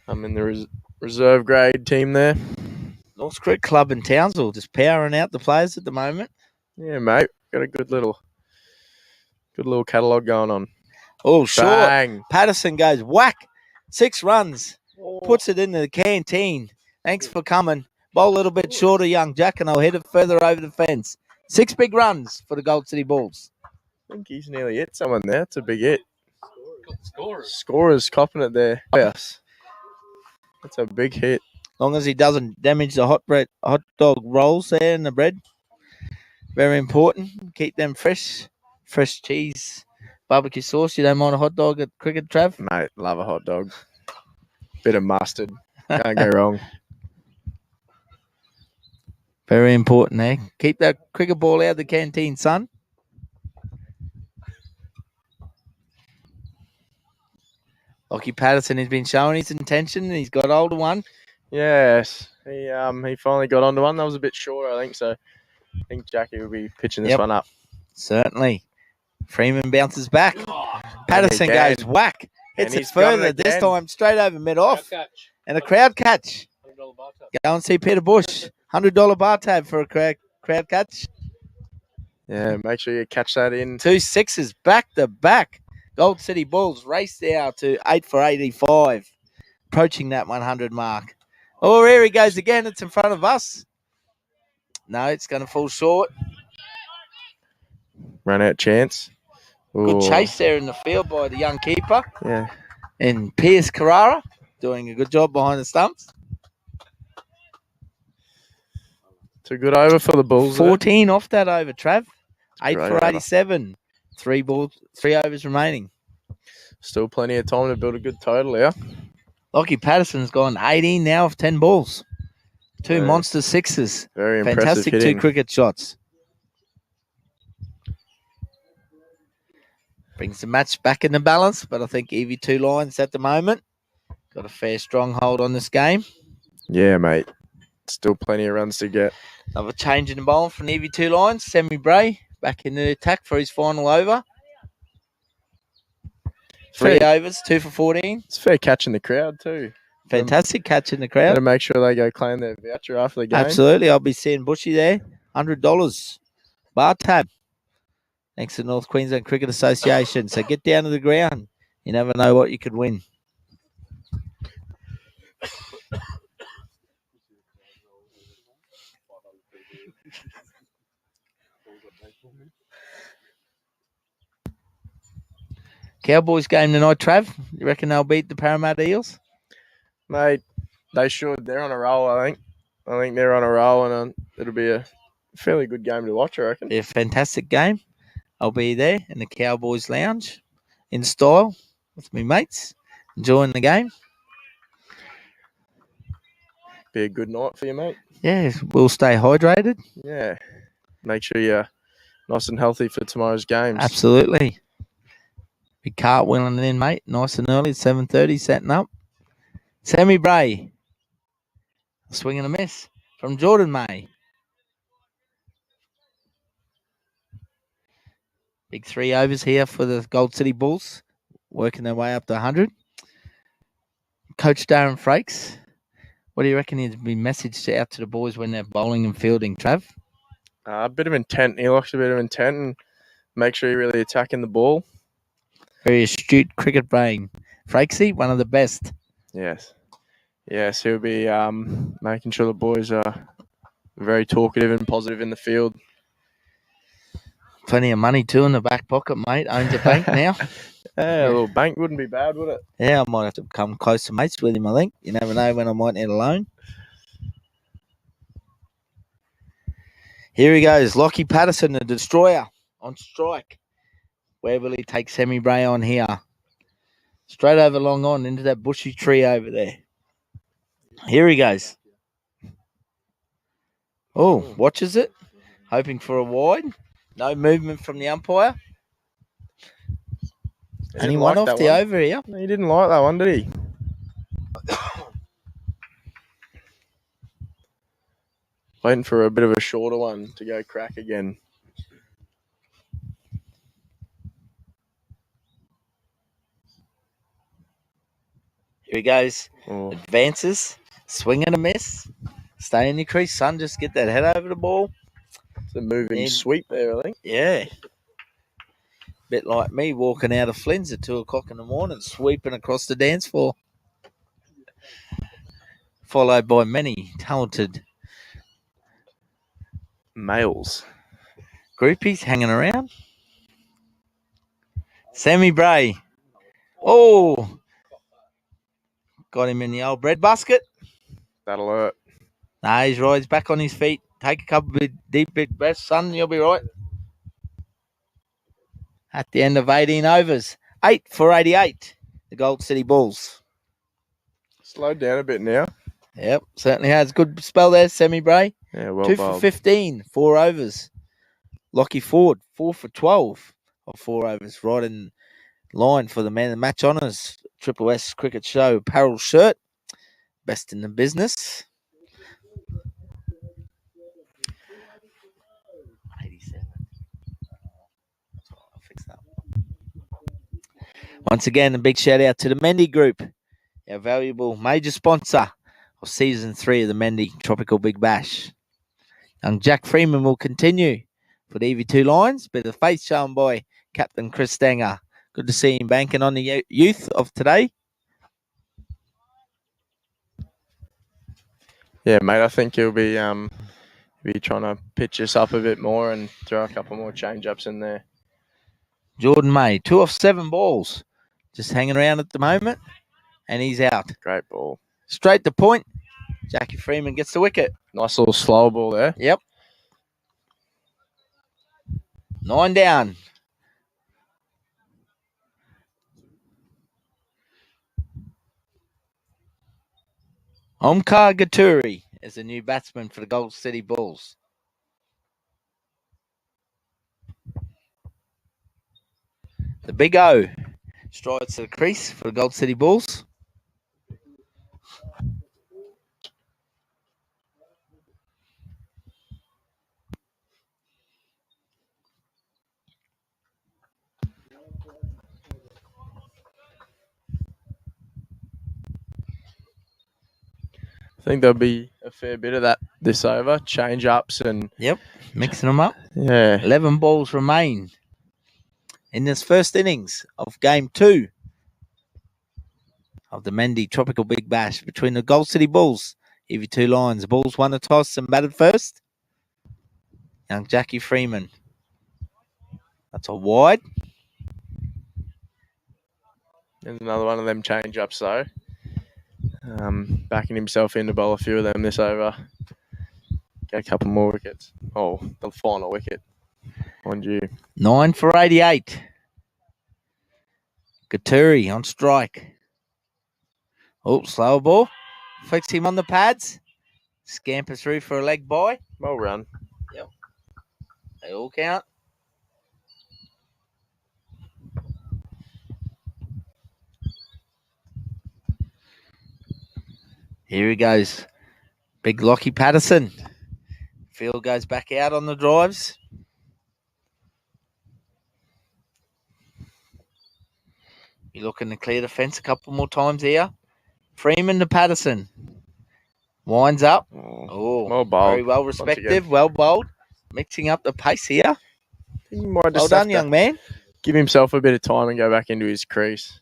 I'm in the reserve grade team there. North Cricket Club in Townsville just powering out the players at the moment. Yeah, mate. Got a good little catalogue going on. Oh, short. Bang. Patterson goes whack. 6 runs. Puts it into the canteen. Thanks for coming. Bowl a little bit shorter, young Jack, and I'll hit it further over the fence. 6 big runs for the Gold City Bulls. I think he's nearly hit someone there. It's a big hit. Scorers. Scorers copping it there. Yes. That's a big hit. As long as he doesn't damage the hot dog rolls there in the bread. Very important. Keep them fresh. Fresh cheese. Barbecue sauce. You don't mind a hot dog at cricket, Trav? Mate, love a hot dog. Bit of mustard. Can't go wrong. Very important, eh? Keep that cricket ball out of the canteen, son. Lockie Patterson has been showing his intention. He's got hold of one. Yes. He finally got onto one. That was a bit short, I think. So I think Jackie will be pitching this one up. Certainly. Freeman bounces back. Patterson goes whack. Hits it further. This time straight over mid-off. And a crowd catch. Go and see Peter Bush. $100 bar tab for a crowd catch. Yeah, make sure you catch that in. 2 6s back to back. Gold City Bulls race now to 8 for 85. Approaching that 100 mark. Oh, here he goes again. It's in front of us. No, it's going to fall short. Run out chance. Good chase there in the field by the young keeper. Yeah. And Pierce Carrara doing a good job behind the stumps. It's a good over for the Bulls. 14 off that over, Trav. 8 Great for over. 87. 3 overs remaining. Still plenty of time to build a good total here. Lockie Patterson's gone 18 now of 10 balls. 2 monster 6s. Very impressive Fantastic hitting. 2 cricket shots. Brings the match back in the balance, but I think EV2 Lions at the moment got a fair strong hold on this game. Yeah, mate. Still plenty of runs to get. Another change in the bowling from EV2 Lions. Sammy Bray back in the attack for his final over. 3 overs, 2 for 14. It's a fair catch in the crowd too. Fantastic catch in the crowd. Better make sure they go claim their voucher after the game. Absolutely. I'll be seeing Bushy there. $100 bar tab. Thanks to North Queensland Cricket Association. So get down to the ground. You never know what you could win. Cowboys game tonight, Trav. You reckon they'll beat the Parramatta Eels? Mate, they should. They're on a roll, I think. I think they're on a roll, and it'll be a fairly good game to watch, I reckon. They're a fantastic game. I'll be there in the Cowboys Lounge in style with me mates, enjoying the game. Be a good night for you, mate. Yeah, we'll stay hydrated. Yeah. Make sure you're nice and healthy for tomorrow's games. Absolutely. Be cartwheeling in, mate. Nice and early at 7:30, setting up. Sammy Bray. A swing and a miss from Jordan May. Big 3 overs here for the Gold City Bulls, working their way up to 100. Coach Darren Frakes, what do you reckon he'd be messaged out to the boys when they're bowling and fielding, Trav? A bit of intent. He likes a bit of intent and make sure you're really attacking the ball. Very astute cricket brain. Frakesy, one of the best. Yes. Yes, he'll be making sure the boys are very talkative and positive in the field. Plenty of money too in the back pocket, mate. Owns a bank now. Yeah, a little bank wouldn't be bad, would it? Yeah, I might have to become close to mates with him, I think. You never know when I might need a loan. Here he goes. Lockie Patterson, the destroyer, on strike. Where will he take Sammy Bray on here? Straight over long on into that bushy tree over there. Here he goes. Oh, watches it. Hoping for a wide. No movement from the umpire. And he won off the over here. He didn't like that one, did he? Waiting for a bit of a shorter one to go crack again. Here he goes. Oh, Advances. Swing and a miss. Stay in your crease, son. Just get that head over the ball. it's a moving And- sweep there, I think. Yeah. Bit like me walking out of Flynn's at 2 o'clock in the morning, sweeping across the dance floor. Followed by many talented Males. groupies hanging around. Sammy Bray. Oh, got him in the old bread basket. That'll hurt. Nah, he's right. He's back on his feet. Take a couple of deep big breaths, son. You'll be right. At the end of 18 overs, 8 for 88. The Gold City Bulls. Slowed down a bit now. Yep, certainly has. Good spell there, Sammy Bray. Yeah, well 2 for bowled. 15, 4 overs. Lockie Ford, 4 for 12 of 4 overs. Right in line for the man of the match honours. Triple S Cricket Show apparel shirt. Best in the business. 87. I'll fix that. Once again, a big shout out to the Mendi Group, our valuable major sponsor of season 3 of the Mendi Tropical Big Bash. Young Jack Freeman will continue for the EV2 Lions. Bit of face shown by Captain Chris Stanger. Good to see him banking on the youth of today. Yeah, mate, I think he'll be trying to pitch us up a bit more and throw a couple more change-ups in there. Jordan May, 2 off 7 balls. Just hanging around at the moment. And he's out. Great ball. Straight to point. Jackie Freeman gets the wicket. Nice little slow ball there. Yep. 9 down. Omkar Gaturi is the new batsman for the Gold City Bulls. The Big O strides to the crease for the Gold City Bulls. I think there'll be a fair bit of that this over. Change-ups and... Yep, mixing them up. Yeah. 11 balls remain in this first innings of Game 2 of the Mendi Tropical Big Bash between the Gold City Bulls, EV2 Lions. The Bulls won the toss and batted first. Young Jackie Freeman. That's a wide. There's another one of them change-ups, though. Backing himself in to bowl a few of them this over. Get a couple more wickets. Oh, the final wicket. On you. 9 for 88. Gaturi on strike. Oh, slower ball. Flicks him on the pads. Scampers through for a leg by. Well run. They all count. Here he goes. Big Lockie Patterson. Field goes back out on the drives. You're looking to clear the fence a couple more times here. Freeman to Patterson. Winds up. Oh, well bowled. very well respected. Well bowled. Mixing up the pace here. He might Well just done, young man. give himself a bit of time and go back into his crease.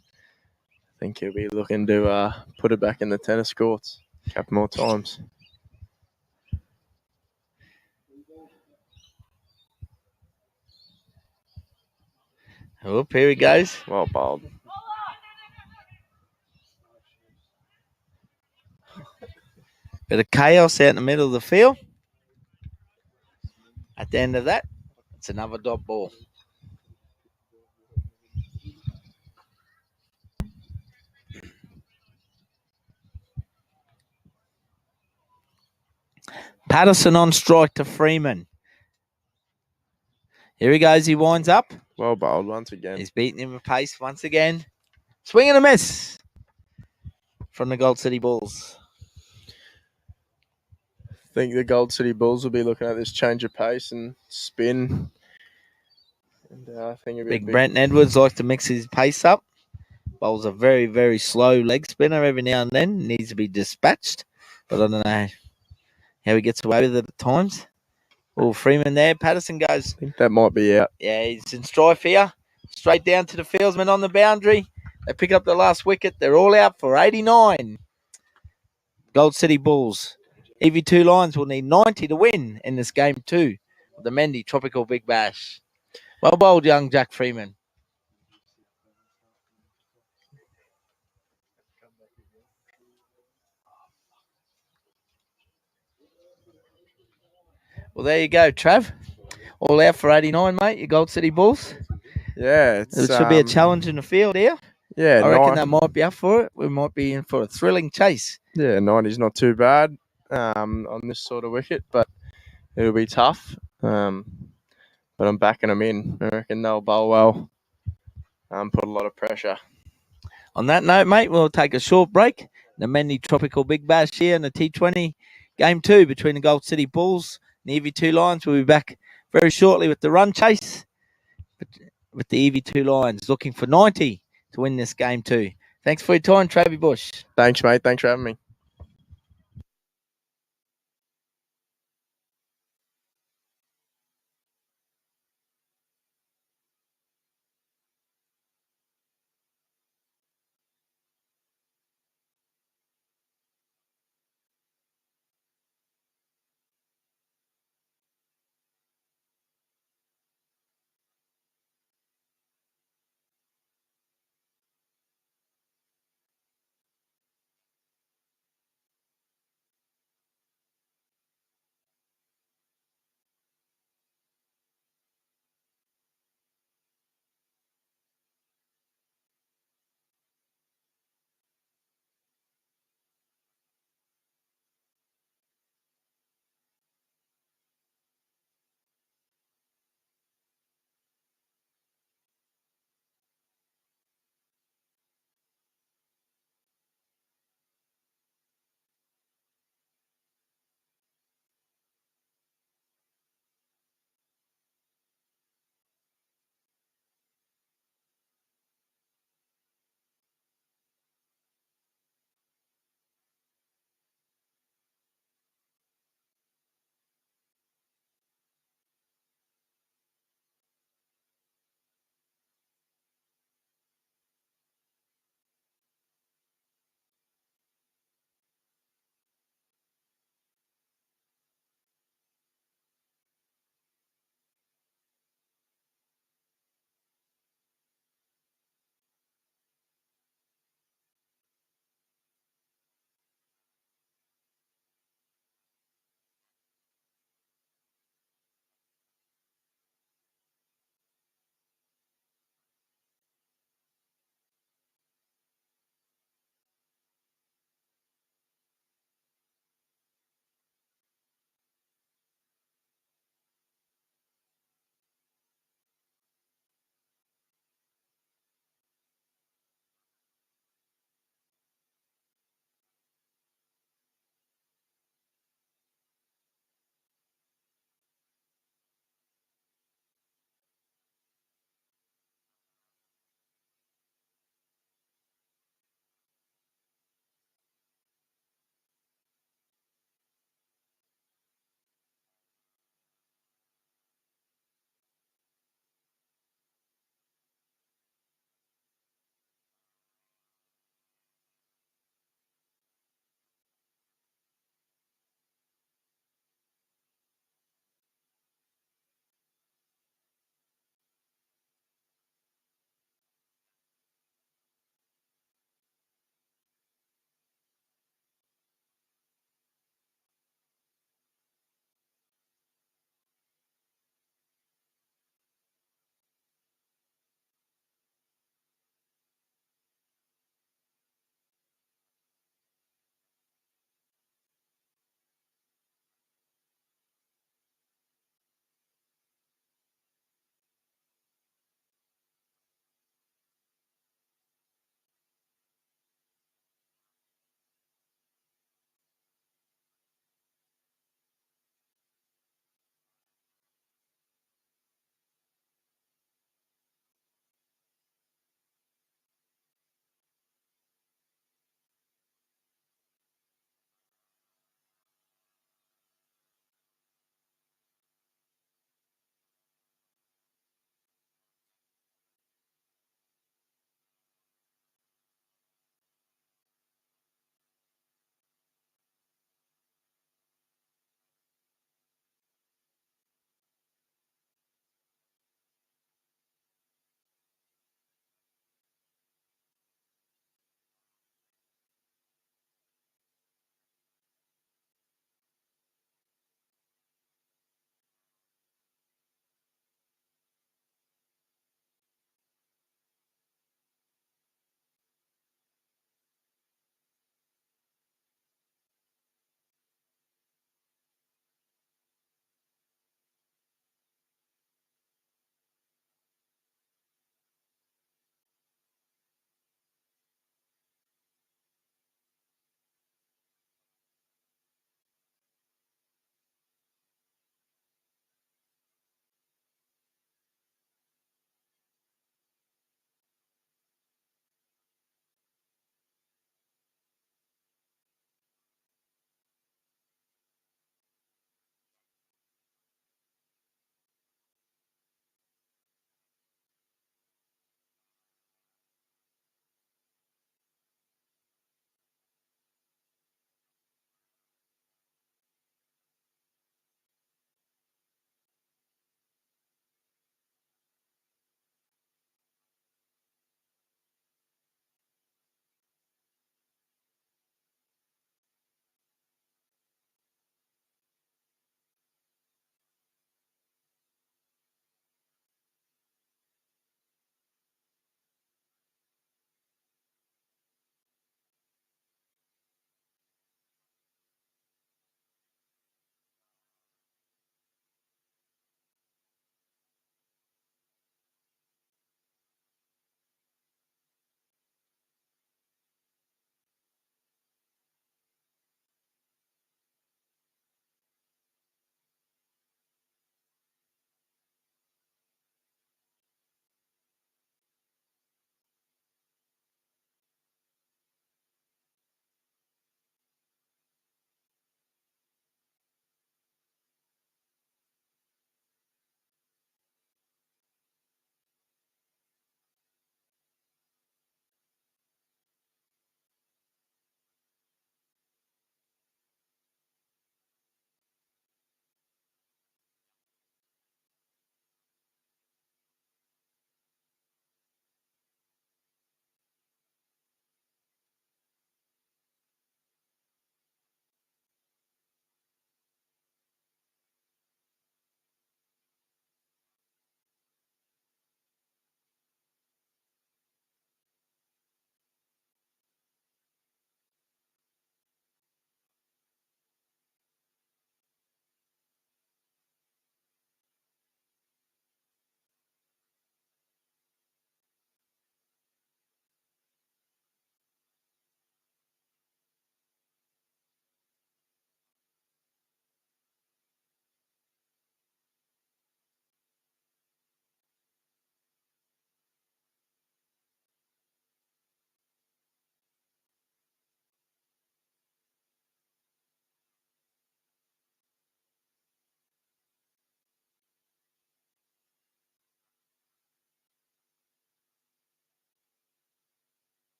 I think he'll be looking to put it back in the tennis courts a couple more times. Oh, here he goes. Well bowled. Bit of chaos out in the middle of the field. At the end of that, it's another dot ball. Patterson on strike to Freeman. Here he goes. He winds up. Well bowled once again. He's beating him with pace once again. Swing and a miss from the Gold City Bulls. I think the Gold City Bulls will be looking at this change of pace and spin. And I think it'll be Big Brent Edwards likes to mix his pace up. Bowls a very, very slow leg spinner every now and then. Needs to be dispatched. But I don't know how he gets away with it at times. Oh, Freeman there. Patterson goes. I think that might be out. Yeah, he's in strife here. Straight down to the fieldsman on the boundary. They pick up the last wicket. They're all out for 89. Gold City Bulls. EV2 Lions will need 90 to win in this game too. The Mendi Tropical Big Bash. Well bowled, young Jack Freeman. Well, there you go, Trav. All out for 89, mate. Your Gold City Bulls. Yeah, It should be a challenge in the field here. Yeah, I reckon they might be up for it. We might be in for a thrilling chase. Yeah, 90's not too bad on this sort of wicket, but it'll be tough. But I'm backing them in. I reckon they'll bowl well. Put a lot of pressure. On that note, mate, we'll take a short break. The Mendi Tropical Big Bash here in the T20 Game 2 between the Gold City Bulls and the EV2 Lions. We'll be back very shortly with the run chase with the EV2 Lions looking for 90 to win this Game 2. Thanks for your time, Travie Bush. Thanks, mate. Thanks for having me.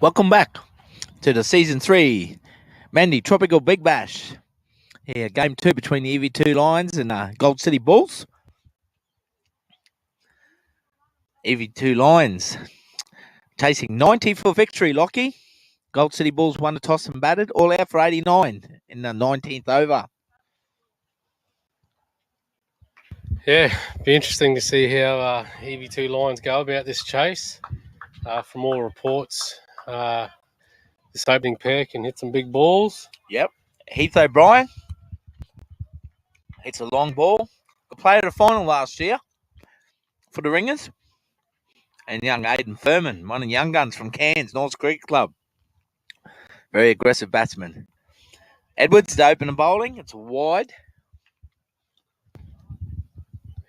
Welcome back to the Season 3 Mendi Tropical Big Bash. Here, Game 2 between the EV2 Lions and Gold City Bulls. EV2 Lions chasing 90 for victory, Lockie. Gold City Bulls won the toss and batted, all out for 89 in the 19th over. Yeah, be interesting to see how EV2 Lions go about this chase. From all reports, this opening pair can hit some big balls. Yep. Heath O'Brien hits a long ball. Could play at the final last year for the Ringers. And young Aiden Furman, one of the young guns from Cairns, North Creek Club. Very aggressive batsman. Edwards to open the bowling. It's wide.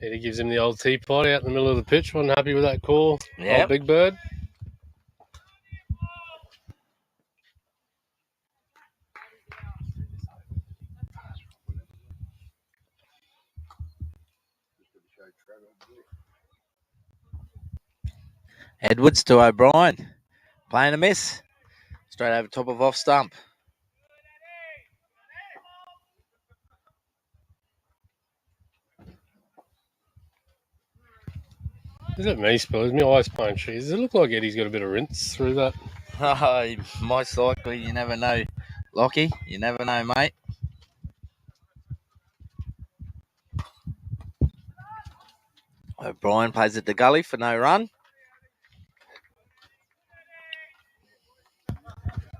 Yeah, he gives him the old teapot out in the middle of the pitch. Wasn't happy with that call. Yep. Old Big Bird. Edwards to O'Brien. Playing a miss. Straight over top of off stump. Is it me, Spill? Is my eyes playing trees? Does it look like Eddie's got a bit of rinse through that? Most likely, you never know. Lockie, you never know, mate. O'Brien plays at the gully for no run.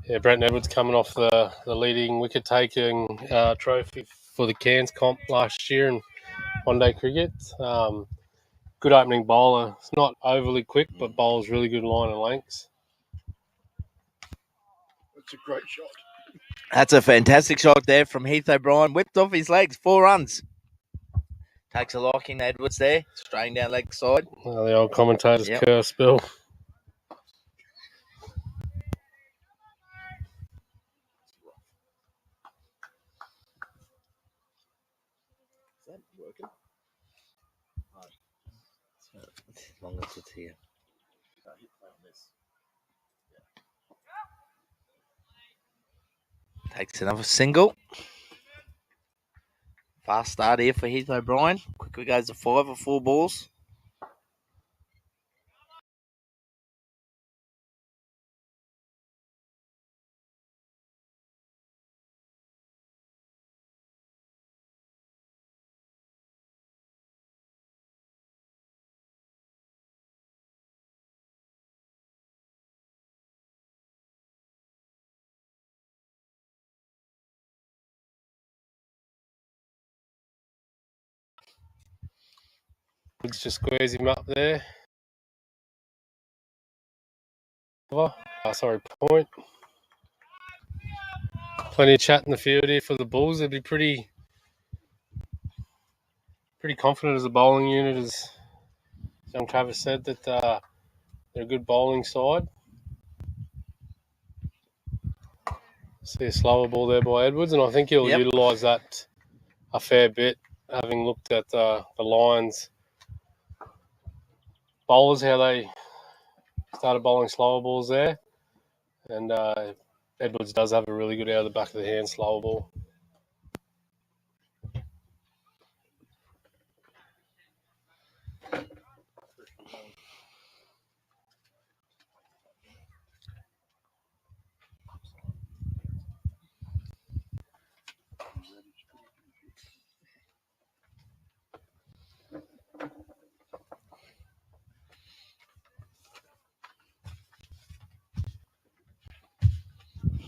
Yeah, Brent Edwards coming off the leading wicket-taking trophy for the Cairns comp last year in one-day cricket. Good opening bowler. It's not overly quick, but bowls really good line and lengths. That's a great shot. That's a fantastic shot there from Heath O'Brien. Whipped off his legs, 4 runs. Takes a lock in Edwards there, straight down leg side. The old commentator's curse, Bill. Is that working? As long as it's here. Takes another single. Fast start here for Heath O'Brien. Quickly goes to 5 or 4 balls. Woods just squares him up there. Point. Plenty of chat in the field here for the Bulls. They'd be pretty confident as a bowling unit, as young Travis said, that they're a good bowling side. See a slower ball there by Edwards, and I think he'll utilise that a fair bit, having looked at the Lions bowlers, how they started bowling slower balls there. And Edwards does have a really good out of the back of the hand slower ball.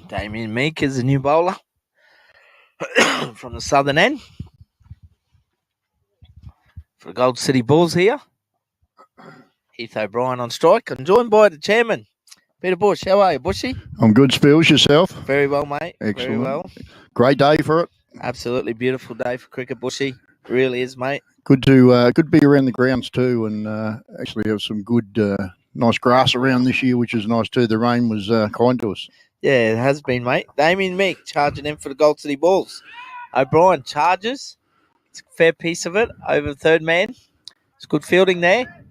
Damien Meek is the new bowler from the southern end for the Gold City Bulls here. Heath O'Brien on strike. I'm joined by the chairman, Peter Bush. How are you, Bushy? I'm good, Spills. Yourself? Very well, mate. Excellent. Very well. Great day for it. Absolutely beautiful day for cricket, Bushy. Really is, mate. Good to be around the grounds too, and actually have some good, nice grass around this year, which is nice too. The rain was kind to us. Yeah, it has been, mate. Damien Meek charging in for the Gold City Bulls. O'Brien charges. It's a fair piece of it over the third man. It's good fielding there.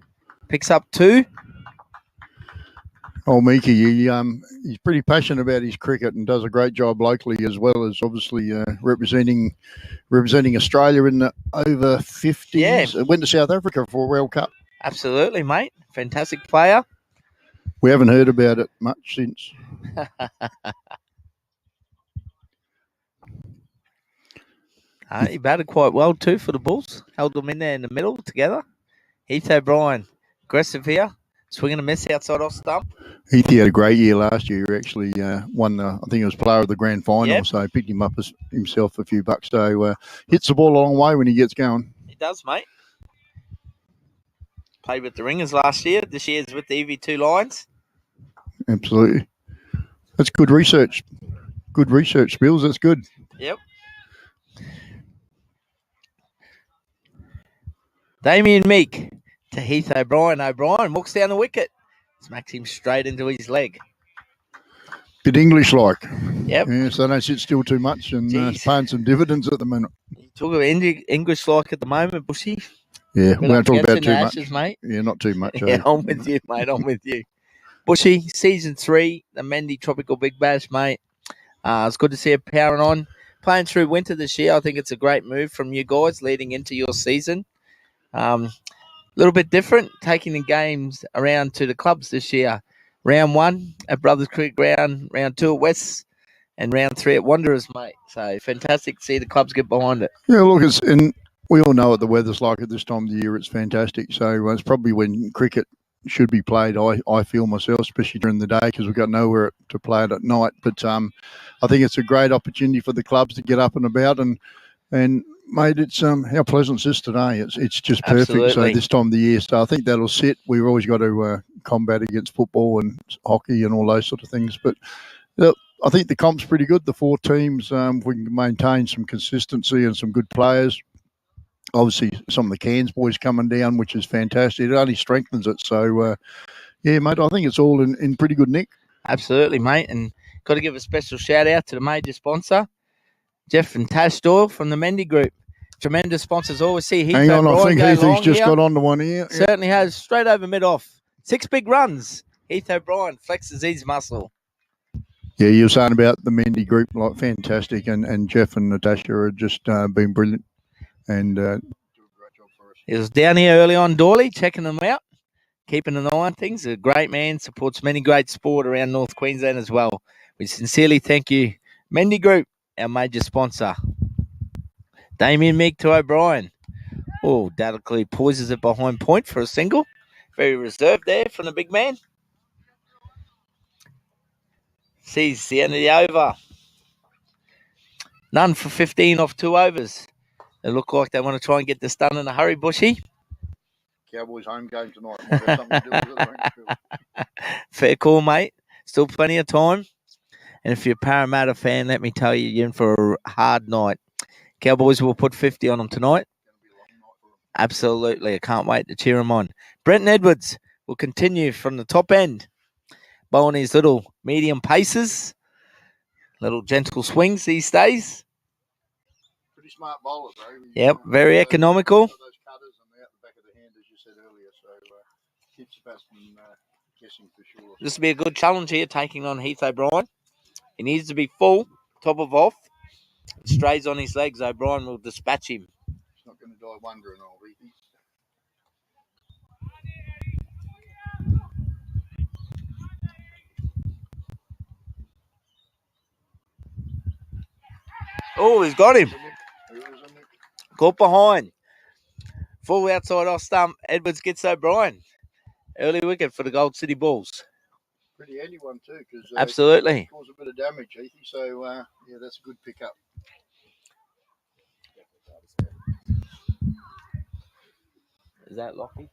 Picks up 2. Oh, Miki, he's pretty passionate about his cricket and does a great job locally as well as obviously representing Australia in the over 50s. Yeah. Went to South Africa for a World Cup. Absolutely, mate. Fantastic player. We haven't heard about it much since. He batted quite well too for the Bulls. Held them in there in the middle together. Heath O'Brien, aggressive here. Swinging a miss outside off stump. He had a great year last year. He actually won the, I think it was player of the grand final. Yep. So picked him up as himself a few bucks. So hits the ball a long way when he gets going. He does, mate. Played with the Ringers last year. This year's with the EV2 Lions. Absolutely. That's good research. Good research, Spills. That's good. Yep. Damien Meek to Heath O'Brien. O'Brien walks down the wicket. Smacks him straight into his leg. Bit English-like. Yep. Yeah, so they don't sit still too much and it's paying some dividends at the moment. You talk about English-like at the moment, Bushy. Yeah, we don't talk about too Ashes, much. Mate. Yeah, not too much. Yeah, I'm with you, mate. I'm with you. Bushy, season 3, the Mendi Tropical Big Bash, mate. It's good to see it powering on. Playing through winter this year, I think it's a great move from you guys leading into your season. A little bit different, taking the games around to the clubs this year. Round 1 at Brothers Creek Ground, round 2 at West, and round 3 at Wanderers, mate. So fantastic to see the clubs get behind it. Yeah, look, and we all know what the weather's like at this time of the year. It's fantastic. So it's probably when cricket should be played, I feel myself, especially during the day because we've got nowhere to play it at night. But I think it's a great opportunity for the clubs to get up and about and mate, it's how pleasant is this today? It's just perfect. Absolutely. So this time of the year, so I think that'll sit. We've always got to combat against football and hockey and all those sort of things. But I think the comp's pretty good. The 4 teams, if we can maintain some consistency and some good players. Obviously, some of the Cairns boys coming down, which is fantastic. It only strengthens it. So, yeah, mate, I think it's all in pretty good nick. Absolutely, mate. And got to give a special shout out to the major sponsor, Jeff and Tash Doyle from the Mendi Group. Tremendous sponsors. Always see Heath Hang on, I think Heath's just here. got onto one here. Certainly has. Straight over mid-off. 6 big runs. Heath O'Brien flexes his muscle. Yeah, you were saying about the Mendi Group, like fantastic, and Jeff and Natasha are just been brilliant and do a great job for us. He was down here early on, Dawley, checking them out, keeping an eye on things. A great man, supports many great sport around North Queensland as well. We sincerely thank you, Mendi Group, our major sponsor. Damien Meek to O'Brien. Oh, Dadically poises it behind point for a single. Very reserved there from the big man. Sees the end of the over. None for 15 off 2 overs. They look like they want to try and get this done in a hurry, Bushy. Cowboys home game tonight. Might have something to do with it. Fair call, mate. Still plenty of time. And if you're a Parramatta fan, let me tell you, you're in for a hard night. Cowboys will put 50 on them tonight. Absolutely. I can't wait to cheer them on. Brenton Edwards will continue from the top end. Bowling his little medium paces. Little gentle swings these days. Pretty smart bowler, though. Yep, very economical. Those cutters and out the back of the hand, as you said earlier. So keeps the batsman guessing for sure. This will be a good challenge here, taking on Heath O'Brien. He needs to be full, top of off. Strays on his legs, O'Brien will dispatch him. He's not going to die wondering, old Heath. Oh, he's got him. Caught behind. Full outside off stump. Edwards gets O'Brien. Early wicket for the Gold City Bulls. Pretty handy one too, because absolutely caused a bit of damage, Heathy. So yeah, that's a good pickup. Is that Lockie?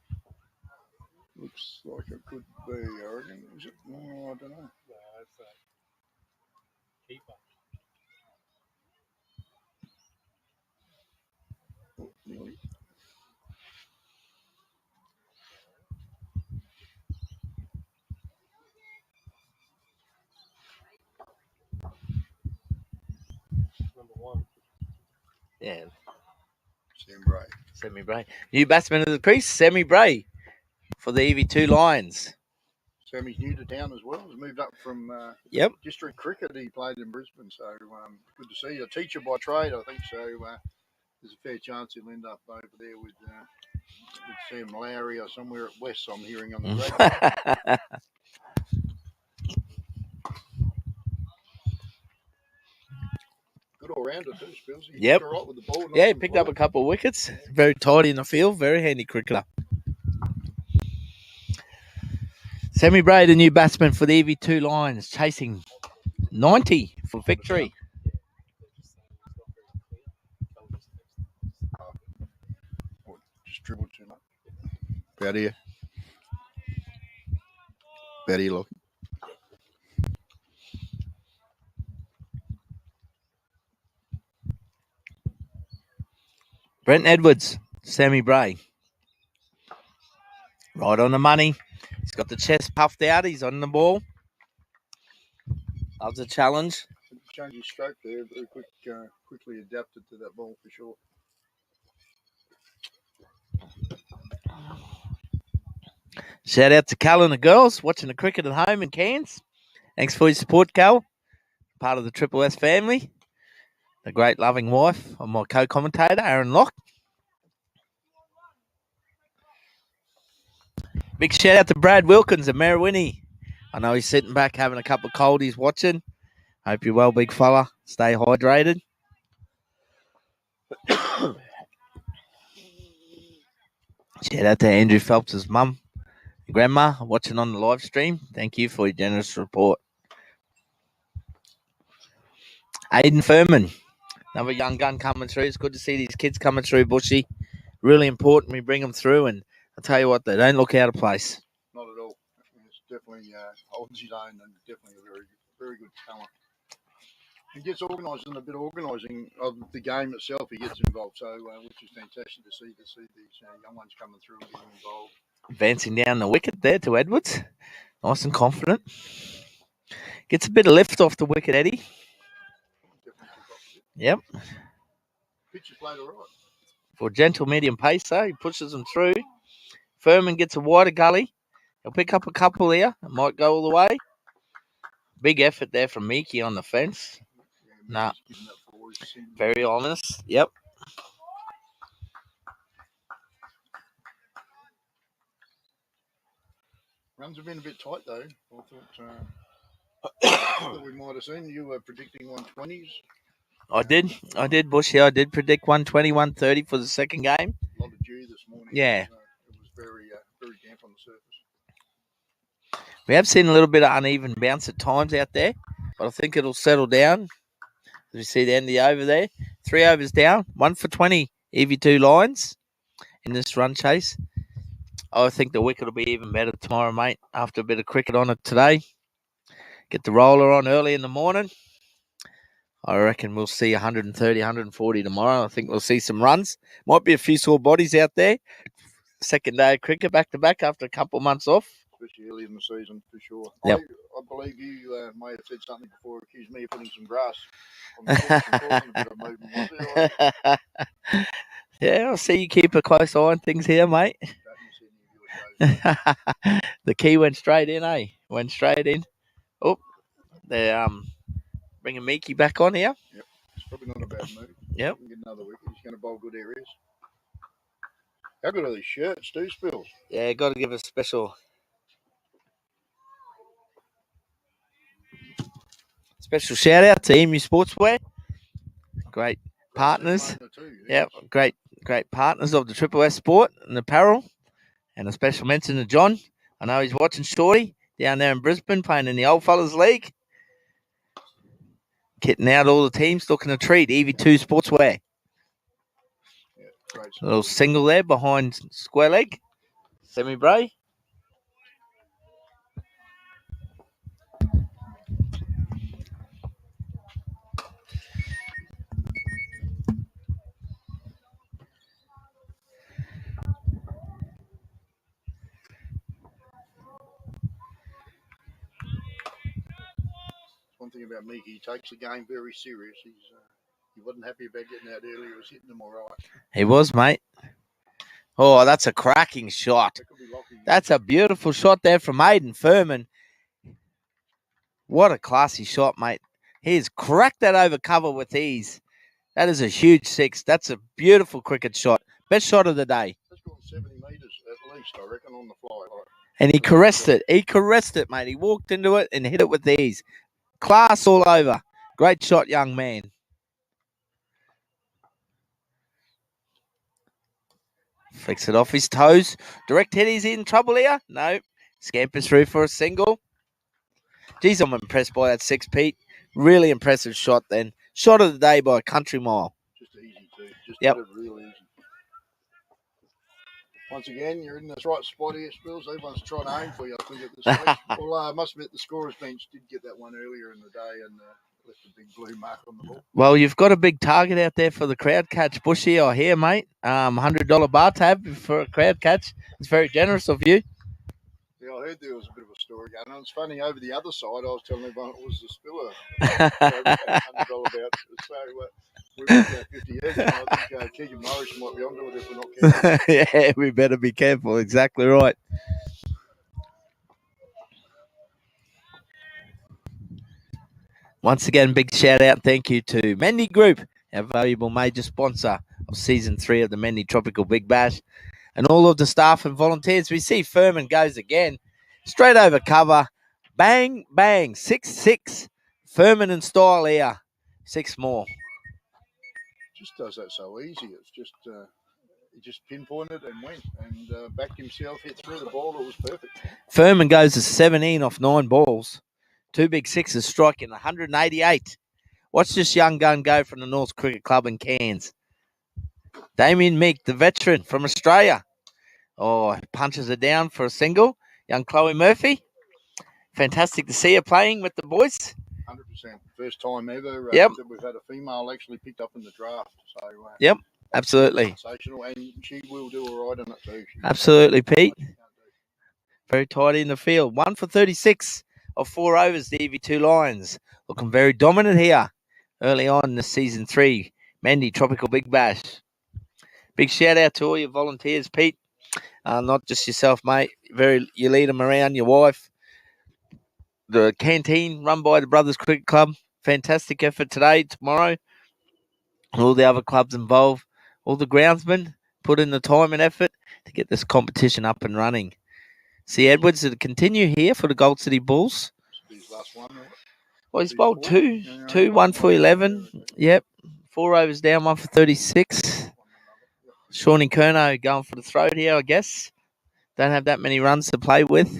Looks like it could be. I reckon. Is it? No, I don't know. No, it's a keeper. Oh, nearly. Number 1. Yeah. Sam Bray. Semi Bray. New batsman of the crease, Semi Bray for the EV2 Lions. Sammy's new to town as well. He's moved up from Yep. district cricket. He played in Brisbane, so good to see. A teacher by trade, I think. So there's a fair chance he'll end up over there with Sam Lowry or somewhere at West. I'm hearing on the radio. Good all rounder too, Spills. He Yep. did all right with the ball. Yeah, he picked up a couple of wickets. Very tidy in the field. Very handy cricketer. Sammy Bray, the new batsman for the EV2 Lions, chasing 90 for victory. Just dribbled too much. About here. About here, Lockie. Brent Edwards, Sammy Bray. Right on the money. He's got the chest puffed out. He's on the ball. Loves a challenge. Changed his stroke there. Very quickly adapted to that ball for sure. Shout out to Cal and the girls watching the cricket at home in Cairns. Thanks for your support, Cal. Part of the Triple S family. The great loving wife of my co-commentator, Aaron Locke. Big shout out to Brad Wilkins at Merriwinny. I know he's sitting back having a cup of coldies watching. Hope you're well, big fella. Stay hydrated. Shout out to Andrew Phelps' mum and grandma watching on the live stream. Thank you for your generous support. Aidan Furman, another young gun coming through. It's good to see these kids coming through, Bushy. Really important we bring them through, and I'll tell you what, they don't look out of place. Not at all. It's definitely holds his own and definitely a very, very good talent. He gets organised in a bit of organising of the game itself. He gets involved, so which is fantastic to see these young ones coming through and getting involved. Advancing down the wicket there to Edwards. Nice and confident. Gets a bit of lift off the wicket, Eddie. Yep. Pitch is played all right. For gentle medium pacer, he pushes them through. Furman gets a wider gully. He'll pick up a couple here. It might go all the way. Big effort there from Miki on the fence. Nah. Very honest. Yep. Runs have been a bit tight though. I thought we might have seen you were predicting 120s. I did, Bushy. I did predict 120, 130 for the second game. A lot of dew this morning. Yeah. It was very damp on the surface. We have seen a little bit of uneven bounce at times out there, but I think it'll settle down. As we see the end of the over there. 3 overs down. 1 for 20 EV2 Lions in this run chase. I think the wicket will be even better tomorrow, mate, after a bit of cricket on it today. Get the roller on early in the morning. I reckon we'll see 130, 140 tomorrow. I think we'll see some runs. Might be a few sore bodies out there. Second day of cricket back-to-back after a couple of months off. Especially early in the season, for sure. Yep. I believe you may have said something before, accused me of putting some grass on the course. Yeah, I'll see you keep a close eye on things here, mate. The key went straight in, eh? Went straight in. Oh, they're bringing Miki back on here. Yep, it's probably not a bad move. Yep. Get another wicket. He's going to bowl good areas. How good are these shirts, too, Spills? Yeah, got to give a special shout out to EMU Sportswear. Great partners. Yep, great partners of the Triple S Sport and Apparel. And a special mention to John. I know he's watching Shorty down there in Brisbane playing in the Old Fellas League. Kitting out all the teams, looking to treat EV2 Sportswear. Yeah, a little single there behind square leg. Sammy Bray. One thing about Miki, he takes the game very serious. He wasn't happy about getting out early. He was hitting them all right. He was, mate. Oh, that's a cracking shot. That could be That's a beautiful shot there from Aiden Furman. What a classy shot, mate. He's cracked that over cover with ease. That is a huge 6. That's a beautiful cricket shot. Best shot of the day. That's gone 70 metres at least, I reckon, on the fly. And he caressed it. He caressed it, mate. He walked into it and hit it with ease. Class all over. Great shot, young man. Flicks it off his toes. Direct hit, he's in trouble here. No. Scampers through for a single. Geez, I'm impressed by that 6, Pete. Really impressive shot then. Shot of the day by a country mile. Just easy, too. Just Yep. did it real easy. Once again, you're in this right spot here, Spills. Everyone's trying to aim for you, I think, at this stage. Well, I must admit, the scorer's bench did get that one earlier in the day and left a big blue mark on the ball. Well, you've got a big target out there for the crowd catch, Bushy, I hear, mate. $100 bar tab for a crowd catch. It's very generous of you. Yeah, I heard there was a bit of a story going on. It's funny, over the other side, I was telling everyone it was the Spiller. $100 about. So we went about 50 years, and I think Keegan Morris might be onto it if we're not careful. Yeah, we better be careful. Exactly right. Once again, big shout out. Thank you to Mendi Group, our valuable major sponsor of season 3 of the Mendi Tropical Big Bash, and all of the staff and volunteers. We see Furman goes again, straight over cover. Bang, bang, 6-6. Furman in style here. 6 more. Just does that so easy. It's just he just pinpointed and went and backed himself, hit through the ball. It was perfect. Furman goes to 17 off 9 balls. 2 big 6s striking 188. Watch this young gun go from the North Cricket Club in Cairns. Damien Meek, the veteran from Australia. Oh, punches it down for a single. Young Chloe Murphy. Fantastic to see her playing with the boys. 100%. First time ever Yep. that we've had a female actually picked up in the draft. So Yep, absolutely. Sensational, and she will do all right on it too. Absolutely, Pete. Very tidy in the field. 1 for 36 of 4 overs, the EV2 Lions. Looking very dominant here early on in the season 3. Mendi Tropical Big Bash. Big shout out to all your volunteers, Pete. Not just yourself, mate. You lead them around, your wife. The canteen run by the Brothers Cricket Club. Fantastic effort today, tomorrow. All the other clubs involved. All the groundsmen put in the time and effort to get this competition up and running. See Edwards to continue here for the Gold City Bulls. His last one, right? Well, he's bowled 2, 1 for 11. Yep. 4 overs down, 1 for 36. Shawnee Kerno going for the throat here, I guess. Don't have that many runs to play with.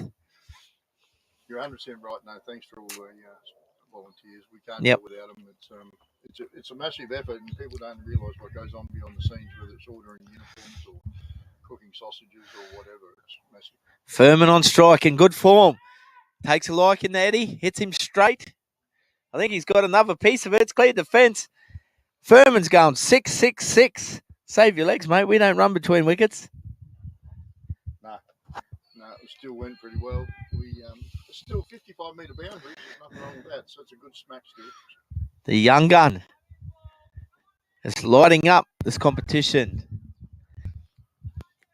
You're 100% right. No, thanks for all the volunteers. We can't Yep. do it without them. It's a massive effort, and people don't realise what goes on behind the scenes, whether it's ordering uniforms or cooking sausages or whatever. It's massive. Furman on strike in good form. Takes a like in the Eddie. Hits him straight. I think he's got another piece of it. It's clear defence. Furman's going 6-6-6. Save your legs, mate. We don't run between wickets. No, it still went pretty well. It's still 55-metre boundary. There's nothing wrong with that. So it's a good smack still. The young gun is lighting up this competition.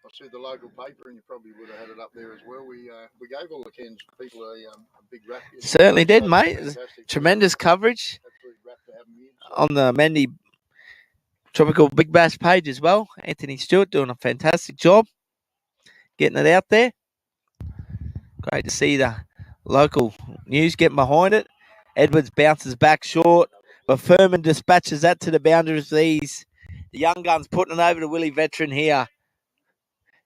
I see the local paper, and you probably would have had it up there as well. We gave all the Cairns people a big wrap. Certainly did, So mate. fantastic. Tremendous coverage Absolute wrap to have them in. So on the Mendi Tropical Big Bash page as well. Anthony Stewart doing a fantastic job getting it out there. Great to see the local news getting behind it. Edwards bounces back short, but Furman dispatches that to the boundaries with ease. The young gun's putting it over to Willie Veteran here.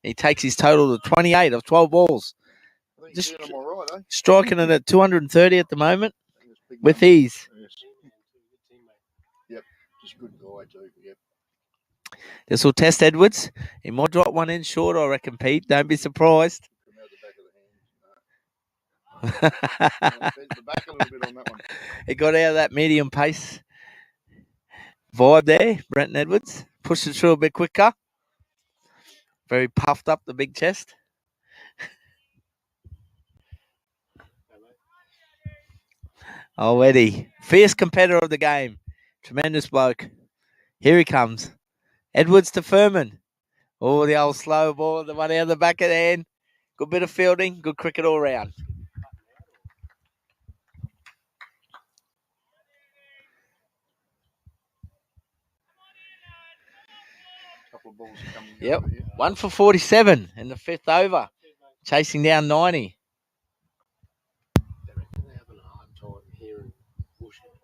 He takes his total to 28 of 12 balls. I think Just you're doing them all right, eh? Striking it at 230 at the moment I think it's big with number. ease. Yes. Yep, just a good guy too. Yep. This will test Edwards. He might drop one in short, I reckon, Pete. Don't be surprised. Come out the back of the hand. Bent the back a little bit on that one. He got out of that medium pace vibe there, Brenton Edwards. Pushed it through a bit quicker. Very puffed up, the big chest. Oh, Eddie. Fierce competitor of the game. Tremendous bloke. Here he comes. Edwards to Furman. Oh, the old slow ball, the one out of the back of the hand. Good bit of fielding, good cricket all round. Couple of balls coming Yep. over here. 1 for 47 in the 5th over. Chasing down 90.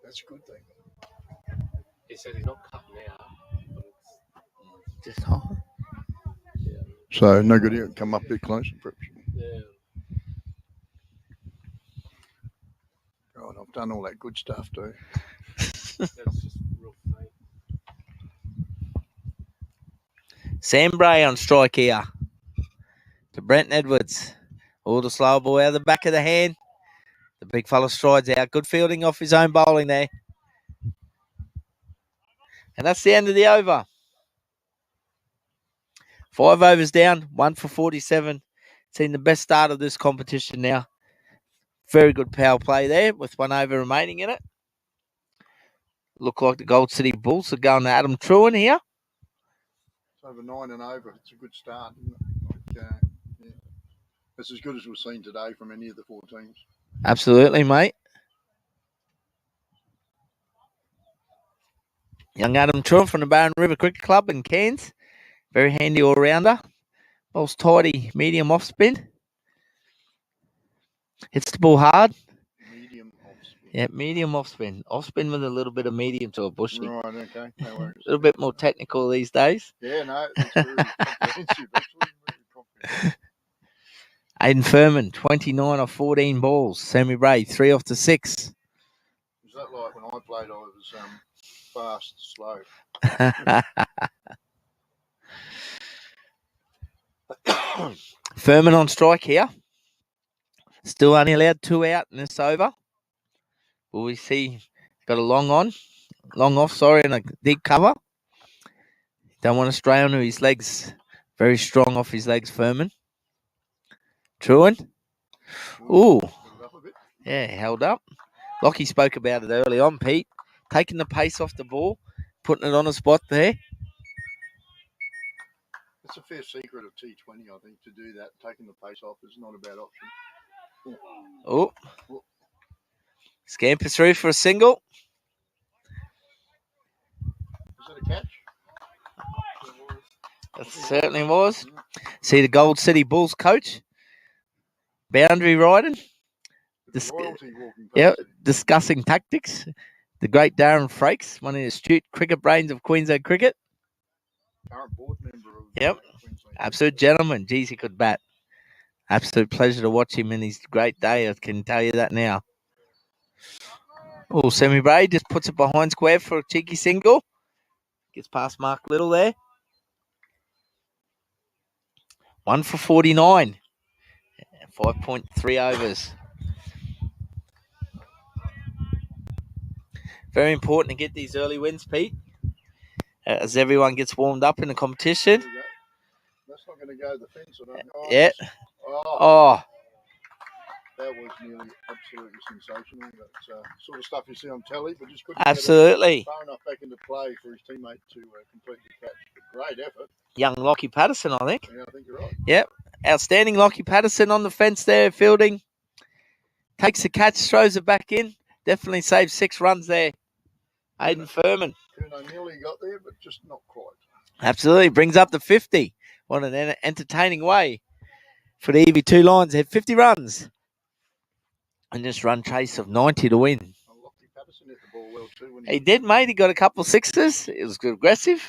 That's a good thing. He said he's not cutting out. Just high. So no good here. Come up a bit closer, perhaps. Yeah. Right, I've done all that good stuff too. That's just real faint. Sam Bray on strike here. To Brenton Edwards. All the slow ball out of the back of the hand. The big fella strides out. Good fielding off his own bowling there. And that's the end of the over. 5 overs down, 1 for 47. Seen the best start of this competition now. Very good power play there with 1 over remaining in it. Look like the Gold City Bulls are going to Adam Truan here. It's over 9 and over. It's a good start, isn't it? Like, yeah. It's as good as we've seen today from any of the 4 teams. Absolutely, mate. Young Adam Truan from the Barron River Cricket Club in Cairns. Very handy all-rounder. Ball's tidy, medium off-spin. Hits the ball hard. Medium off-spin. Yeah, medium off-spin. Off-spin with a little bit of medium to a bushy. Right, okay. No worries. A little bit more technical these days. Yeah, no, it's very comprehensive, actually. Very comprehensive. Aidan Furman, 29 off 14 balls. Sammy Bray, 3 off to 6. Is that like when I played, I was fast, slow? Furman on strike here. Still only allowed 2 out in this over. Will we see? Got a long off, and a deep cover. Don't want to stray onto his legs. Very strong off his legs, Furman. Truan. Ooh. Yeah, held up. Lockie spoke about it early on, Pete. Taking the pace off the ball, putting it on a spot there. It's a fair secret of T20, I think, to do that. Taking the pace off is not a bad option. Oh. Scampers through for a single. Is that a catch? That certainly was. See the Gold City Bulls coach. Boundary riding. Discussing tactics. The great Darren Frakes, one of the astute cricket brains of Queensland cricket. Current board member of Queensland. Absolute gentleman. Geez, he could bat. Absolute pleasure to watch him in his great day. I can tell you that now. Oh, Sammy Bray just puts it behind square for a cheeky single. Gets past Mark Little there. 1 for 49. 5.3 overs. Very important to get these early wins, Pete, as everyone gets warmed up in the competition. That's not going to go the fence. Yeah. Oh. That was nearly absolutely sensational. That's sort of stuff you see on telly, but just couldn't get it far enough back into play for his teammate to complete the catch. But great effort. Young Lockie Patterson, I think. Yeah, I think you're right. Yep. Outstanding Lockie Patterson on the fence there, fielding. Takes the catch, throws it back in. Definitely saved 6 runs there. Aidan Furman. Kuno nearly got there, but just not quite. Absolutely. Brings up the 50. What an entertaining way for the EV2 Lions. They had 50 runs. And just run chase of 90 to win. Lockie Patterson hit the ball well too. When he did, mate. He got a couple of 6s. It was aggressive.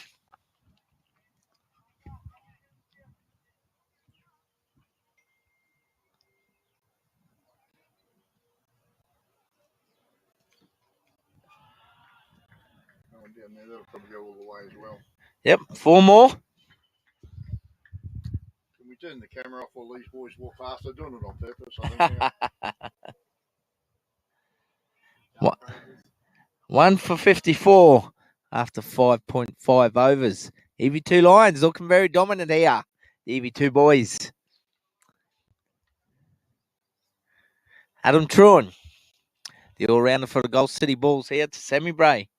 Down there, that'll probably go all the way as well. Yep, 4 more. Can we turn the camera off while these boys walk past? They're doing it on purpose, I think. 1 for 54 after 5.5 overs. EV2 Lions looking very dominant here. The EV2 boys. Adam Truan, the all-rounder for the Gold City Bulls here to Sammy Bray.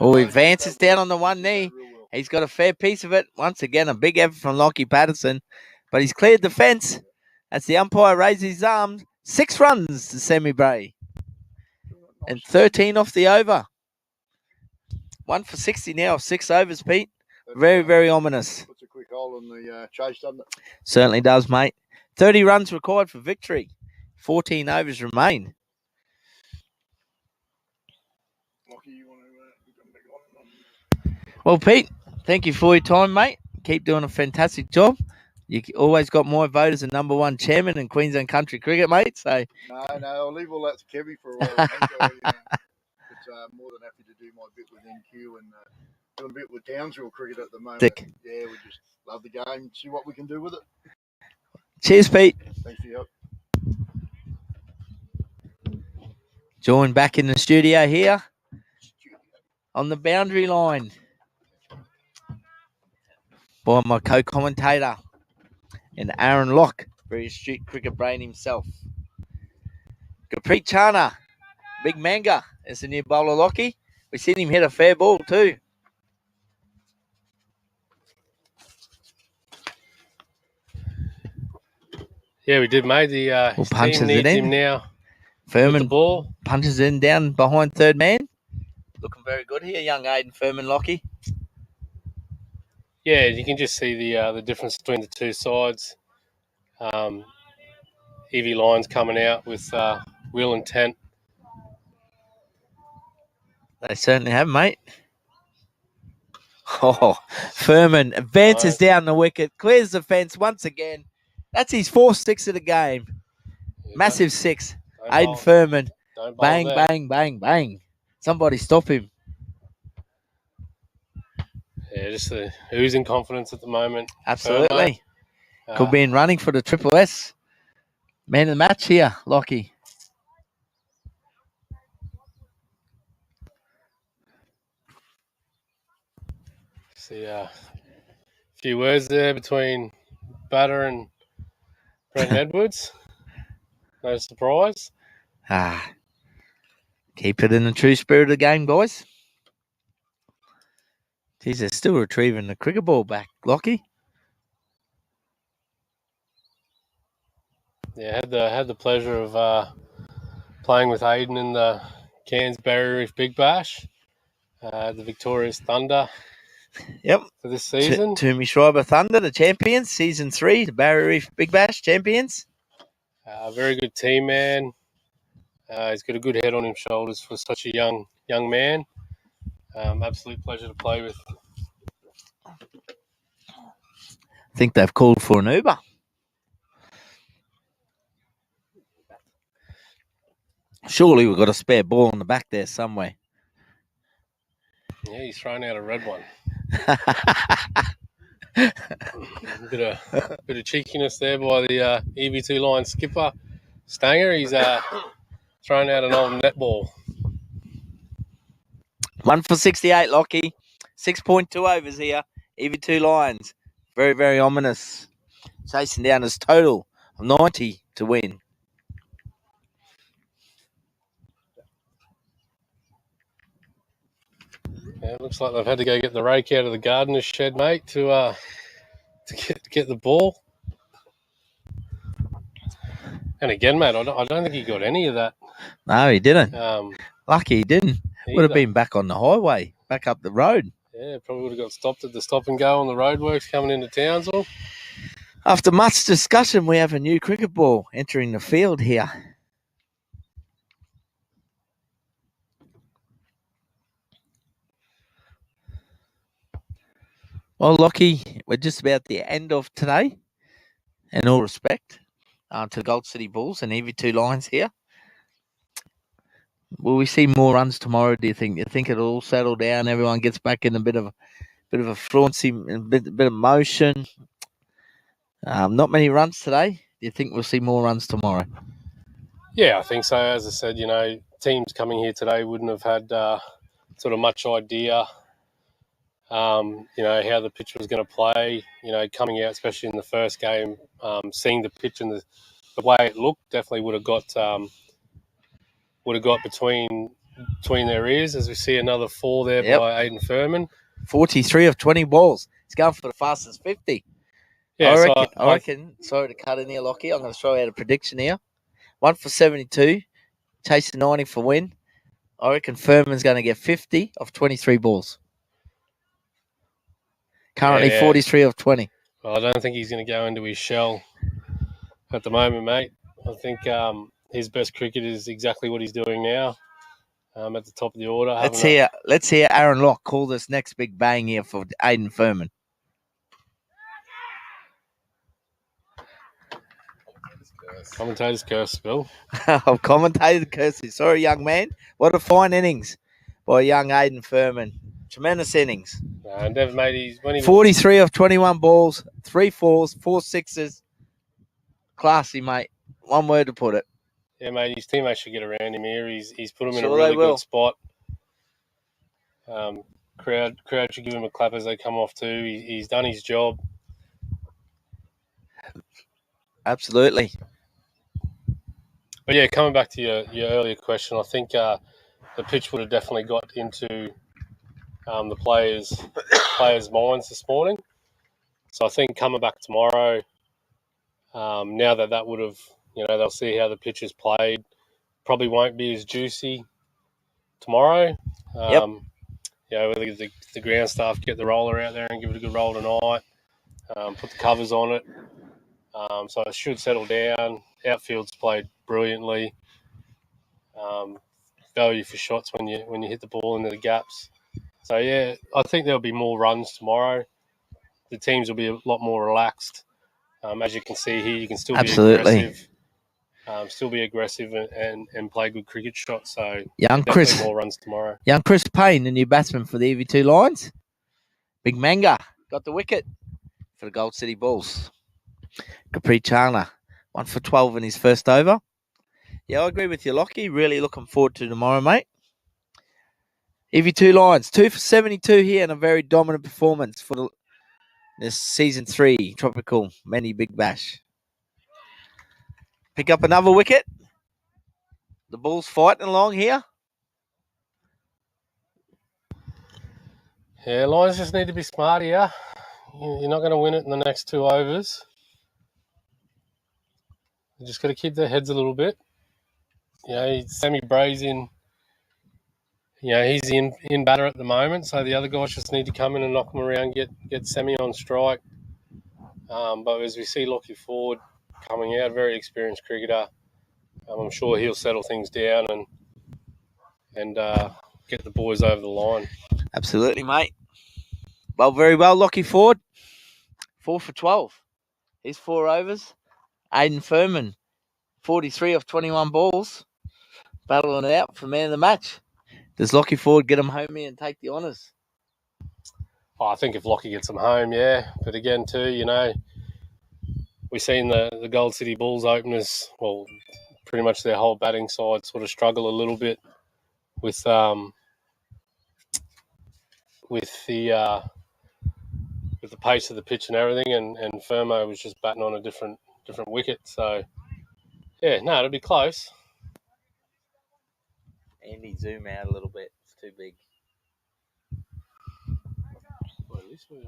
Oh, he advances down on the one knee. He's got a fair piece of it. Once again, a big effort from Lockie Patterson. but he's cleared the fence. As the umpire raises his arms, 6 runs to Sammy Bray. And 13 off the over. 1 for 60 now, 6 overs, Pete. Very, very ominous. Puts a quick hole in the chase, doesn't it? Certainly does, mate. 30 runs required for victory. 14 overs remain. Well, Pete, thank you for your time, mate. Keep doing a fantastic job. You always got my vote as a number 1 chairman in Queensland Country Cricket, mate. So No, I'll leave all that to Kevy for a while. I think but more than happy to do my bit with NQ and doing a bit with Townsville cricket at the moment. Sick. Yeah, we just love the game. See what we can do with it. Cheers, Pete. Thanks for your help. Joined back in the studio here on the boundary line by my co-commentator and Aaron Locke, very astute cricket brain himself. Gurpreet Chana, big manga, is the new bowler, Lockie. We've seen him hit a fair ball too. Yeah, we did, mate. His punches team it needs in. him now. Furman With the ball. punches in down behind third man. Looking very good here, young Aiden Furman, Lockie. Yeah, you can just see the difference between the two sides. EV Lions coming out with real intent. They certainly have, mate. Oh, Furman advances down the wicket, clears the fence once again. That's his 4th 6 of the game. Yeah, Massive 6. don't Aiden bowl- Furman. don't bowl Bang, there. bang, bang, bang. Somebody stop him. Yeah, just the oozing confidence at the moment. Absolutely. Furman. Could be in running for the Triple S. Man of the match here, Lockie. See a few words there between Batter and Brent Edwards. No surprise. Keep it in the true spirit of the game, boys. Geez, they're still retrieving the cricket ball back, Lockie. Yeah, had the pleasure of playing with Aiden in the Cairns Barrier Reef Big Bash, the Victoria's Thunder. Yep. For this season. Toomey Schreiber Thunder, the champions, season 3, the Barrier Reef Big Bash champions. Very good team, man. He's got a good head on his shoulders for such a young man. Absolute pleasure to play with. I think they've called for an Uber. Surely we've got a spare ball in the back there somewhere. Yeah, he's thrown out a red one. bit of cheekiness there by the EV2 line skipper Stanger. He's thrown out an old netball. 1 for 68, Lockie. 6.2 overs here. EV2 Lions. Very, very ominous. Chasing down his total of 90 to win. Yeah, it looks like they've had to go get the rake out of the gardener's shed, mate, to get the ball. And again, mate, I don't think he got any of that. No, he didn't. Lucky he didn't. Would have Either. been back on the highway, back up the road. Yeah, probably would have got stopped at the stop and go on the roadworks coming into Townsville. After much discussion, we have a new cricket ball entering the field here. Well, Lockie, we're just about the end of today. In all respect to the Gold City Bulls and EV2 Lions here. Will we see more runs tomorrow, do you think? You think it'll all settle down, everyone gets back in a bit of a flauncy, a bit of motion? Not many runs today. Do you think we'll see more runs tomorrow? Yeah, I think so. As I said, teams coming here today wouldn't have had sort of much idea, how the pitch was going to play. Coming out, especially in the first game, seeing the pitch and the way it looked, definitely would have got between their ears. As we see another 4 there by Aiden Furman. 43 of 20 balls. He's going for the fastest 50. Yeah, I reckon. Sorry to cut in here, Lockie. I'm going to throw out a prediction here. 1 for 72, chasing 90 for win. I reckon Furman's going to get 50 of 23 balls. Currently 43 of 20. Well, I don't think he's going to go into his shell at the moment, mate. I think his best cricket is exactly what he's doing now. At the top of the order. Let's hear Aaron Locke call this next big bang here for Aiden Furman. Commentator's curse, Bill. I've commentated curse. Sorry, young man. What a fine innings by young Aiden Furman. Tremendous innings. Never made 43 of 21 balls, 3 fours, 4 sixes. Classy, mate. One word to put it. Yeah, mate, his teammates should get around him here. He's put him in a Sure really they will. good spot. Crowd should give him a clap as they come off too. He's done his job. Absolutely. But yeah, coming back to your earlier question, I think the pitch would have definitely got into the players' minds this morning. So I think coming back tomorrow, now that would have, they'll see how the pitch is played. Probably won't be as juicy tomorrow. Yep. Whether the ground staff get the roller out there and give it a good roll tonight, put the covers on it. So it should settle down. Outfield's played brilliantly. Value for shots when you hit the ball into the gaps. So yeah, I think there'll be more runs tomorrow. The teams will be a lot more relaxed. As you can see here, you can still be aggressive. Still be aggressive and play good cricket shots. So definitely more runs tomorrow. Young Chris Payne, the new batsman for the EV2 Lions. Big Manga got the wicket for the Gold City Bulls. Capri Chandler, 1 for 12 in his first over. Yeah, I agree with you, Lockie. Really looking forward to tomorrow, mate. EV2 Lions, 2 for 72 here and a very dominant performance for this season 3 Tropical Mendi Big Bash. Pick up another wicket. The Bulls fighting along here. Yeah, Lions just need to be smart here. You're not going to win it in the next 2 overs. You just got to keep their heads a little bit. Sammy Bray's in. He's in batter at the moment, so the other guys just need to come in and knock him around, get Sammy on strike. But as we see Lockie Ford coming out, very experienced cricketer, I'm sure he'll settle things down and get the boys over the line. Absolutely, mate. Well, very well, Lockie Ford. 4 for 12. His 4 overs. Aiden Furman, 43 of 21 balls. Battling it out for man of the match. Does Lockie Ford get him home here and take the honours? I think if Lockie gets him home, yeah. But again, too, we've seen the Gold City Bulls openers, well, pretty much their whole batting side sort of struggle a little bit with the pace of the pitch and everything, and Fermo was just batting on a different wicket. So yeah, no, it'll be close. Andy, zoom out a little bit. It's too big. Well, at least we're,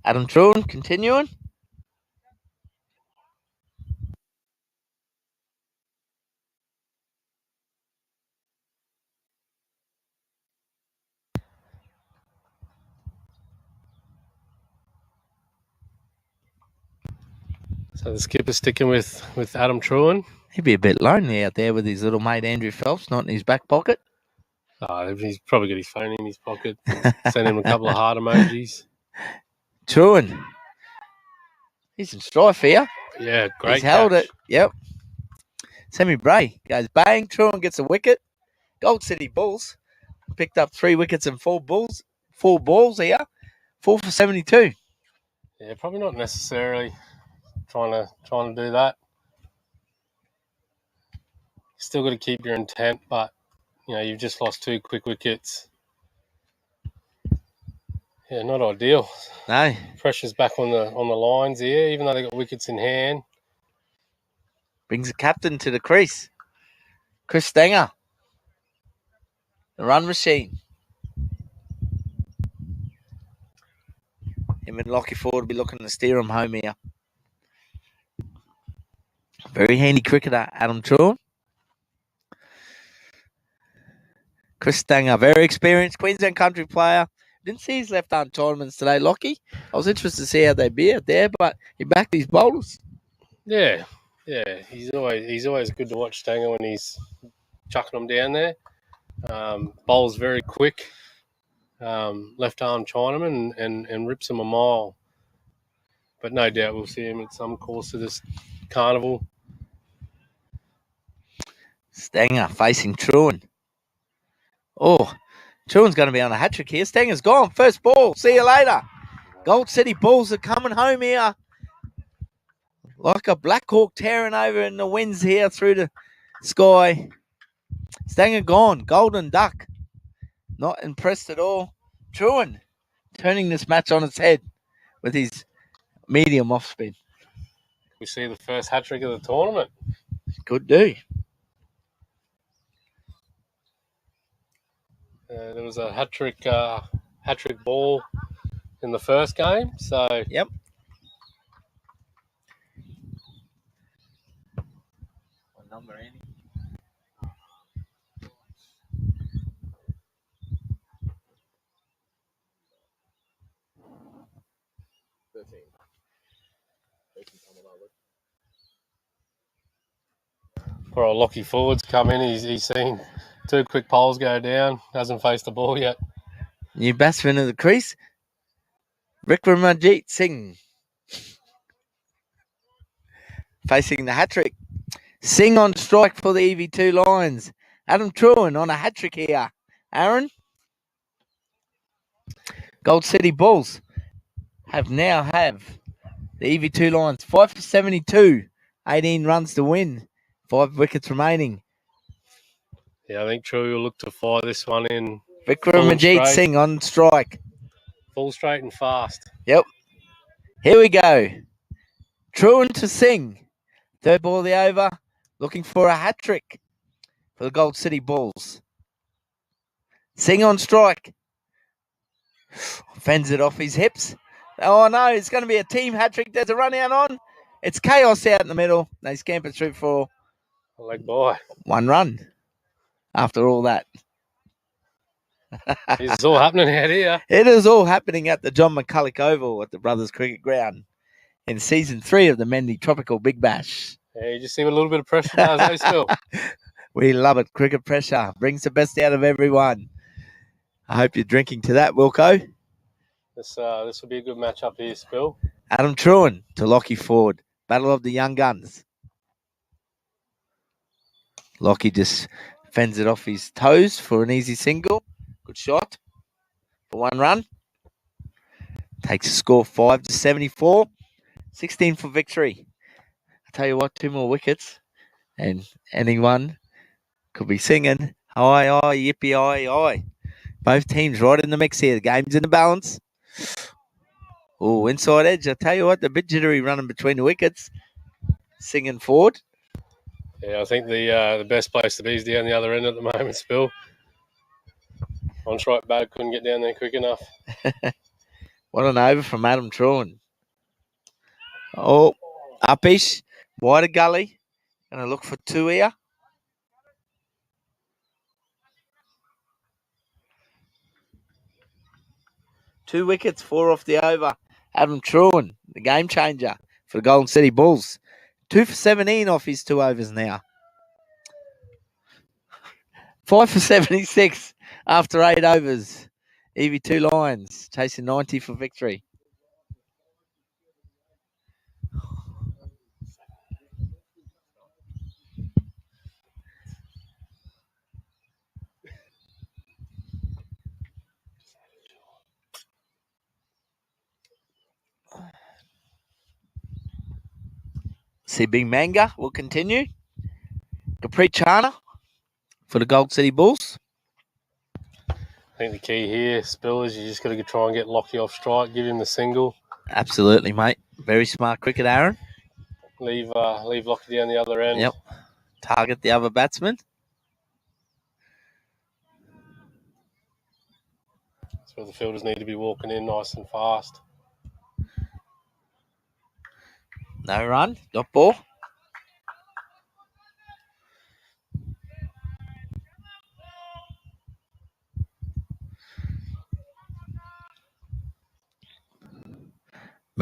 Adam Truan continuing. So the skipper's sticking with Adam Truan. He'd be a bit lonely out there with his little mate Andrew Phelps not in his back pocket. Oh, he's probably got his phone in his pocket. Send him a couple of heart emojis. Truan. He's in strife here. Yeah, great. He's held it. Yep. Sammy Bray goes bang. Truan gets a wicket. Gold City Bulls picked up 3 wickets and 4 balls here. 4 for 72. Yeah, probably not necessarily trying to do that. Still got to keep your intent, but you've just lost 2 quick wickets. Yeah, not ideal. No. Pressure's back on the lines here, even though they got wickets in hand. Brings the captain to the crease. Chris Stenger. The run machine. Him and Lockie Ford will be looking to steer him home here. Very handy cricketer, Adam Truan. Chris Stanger, very experienced Queensland country player. Didn't see his left-arm tournaments today, Lockie. I was interested to see how they'd be out there, but he backed his bowlers. Yeah. He's always good to watch Stanger when he's chucking them down there. Bowls very quick. Left-arm Chinaman and rips him a mile. But no doubt we'll see him at some course of this carnival. Stanger facing Truan. Oh, Truan's going to be on a hat-trick here. Stanger's gone. First ball. See you later. Gold City Bulls are coming home here. Like a Black Hawk tearing over in the winds here through the sky. Stanger gone. Golden Duck. Not impressed at all. Truan turning this match on its head with his medium off spin. We see the first hat-trick of the tournament. Could do. There was a hat-trick ball in the first game. So Yep. What number, Andy? for a Lockie forwards come in, he's seen 2 quick poles go down. Hasn't faced the ball yet. New batsman of the crease, Vikramajit Singh. Facing the hat-trick. Singh on strike for the EV2 Lions. Adam Truan on a hat-trick here. Aaron? Gold City Bulls have the EV2 Lions 5 for 72. 18 runs to win. 5 wickets remaining. Yeah, I think True will look to fire this one in. Vikramajit Singh on strike. Full straight and fast. Yep. Here we go. Truan to Singh. Third ball of the over. Looking for a hat-trick for the Gold City Bulls. Singh on strike. Fends it off his hips. Oh no, it's going to be a team hat-trick. There's a run out on. It's chaos out in the middle. They scamper through for a leg by 1 run. After all that. It's all happening out here. It is all happening at the John McCulloch Oval at the Brothers Cricket Ground in season 3 of the Mendi Tropical Big Bash. Yeah, you just see what a little bit of pressure does, eh, Spill? We love it. Cricket pressure brings the best out of everyone. I hope you're drinking to that, Wilco. This will be a good match up here, Spill. Adam Truan to Lockie Ford. Battle of the Young Guns. Lockie just fends it off his toes for an easy single. Good shot for 1 run. Takes a score 5 to 74. 16 for victory. I tell you what, 2 more wickets and anyone could be singing, "Aye, aye, yippee, aye, aye." Both teams right in the mix here. The game's in the balance. Oh, inside edge. I tell you what, the bit jittery running between the wickets. Singing forward. Yeah, I think the best place to be is down the other end at the moment, Spill. On strike bat couldn't get down there quick enough. What an over from Adam Truan. Oh, upish. Wider gully. Going to look for 2 here. Two wickets, 4 off the over. Adam Truan, the game changer for the Golden City Bulls. 2 for 17 off his 2 overs now. 5 for 76 after 8 overs. EV2 Lions chasing 90 for victory. CB Manga will continue. Capri Chana for the Gold City Bulls. I think the key here, Spill, is you just got to try and get Lockie off strike, give him the single. Absolutely, mate. Very smart cricket, Aaron. Leave Lockie down the other end. Yep. Target the other batsman. That's where the fielders need to be walking in nice and fast. No run. Dot ball.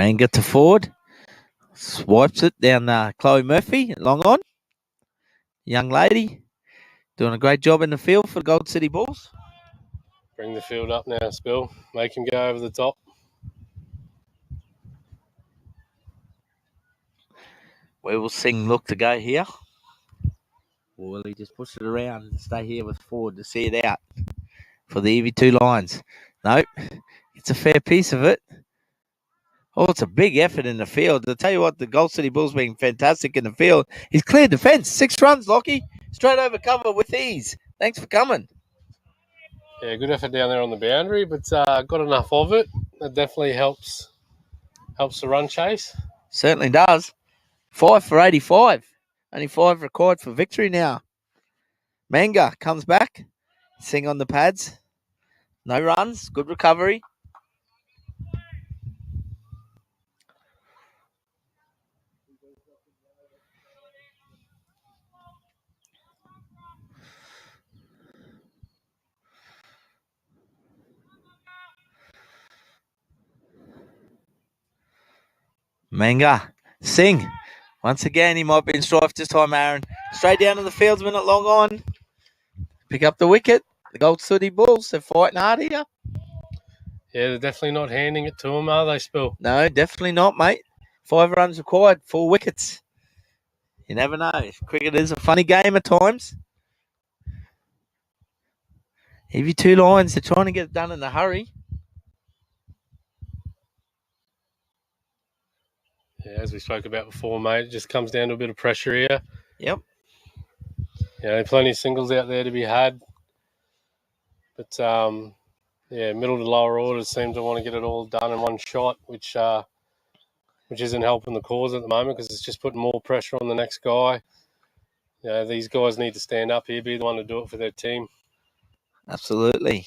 Manga to forward. Swipes it down Chloe Murphy. Long on. Young lady. Doing a great job in the field for the Gold City Bulls. Bring the field up now, Spill. Make him go over the top. We will sing look to go here. Or will he just push it around and stay here with forward to see it out for the EV2 Lions? Nope. It's a fair piece of it. Oh, it's a big effort in the field. I'll tell you what, the Gold City Bulls being fantastic in the field. He's cleared the fence. 6 runs, Lockie. Straight over cover with ease. Thanks for coming. Yeah, good effort down there on the boundary, but got enough of it. That definitely helps the run chase. Certainly does. 5 for 85. Only 5 required for victory now. Manga comes back. Sing on the pads. No runs. Good recovery. Manga. Sing. Once again, he might be in strife this time, Aaron. Straight down to the fields, minute long on. Pick up the wicket. The Gold City Bulls, they're fighting hard here. Yeah, they're definitely not handing it to him, are they, Spill? No, definitely not, mate. 5 runs required, 4 wickets. You never know. Cricket is a funny game at times. EV2 Lions, they're trying to get it done in a hurry. Yeah, as we spoke about before, mate, it just comes down to a bit of pressure here. Yep. Yeah, plenty of singles out there to be had. But, middle to lower orders seem to want to get it all done in one shot, which isn't helping the cause at the moment because it's just putting more pressure on the next guy. Yeah, these guys need to stand up here, be the one to do it for their team. Absolutely.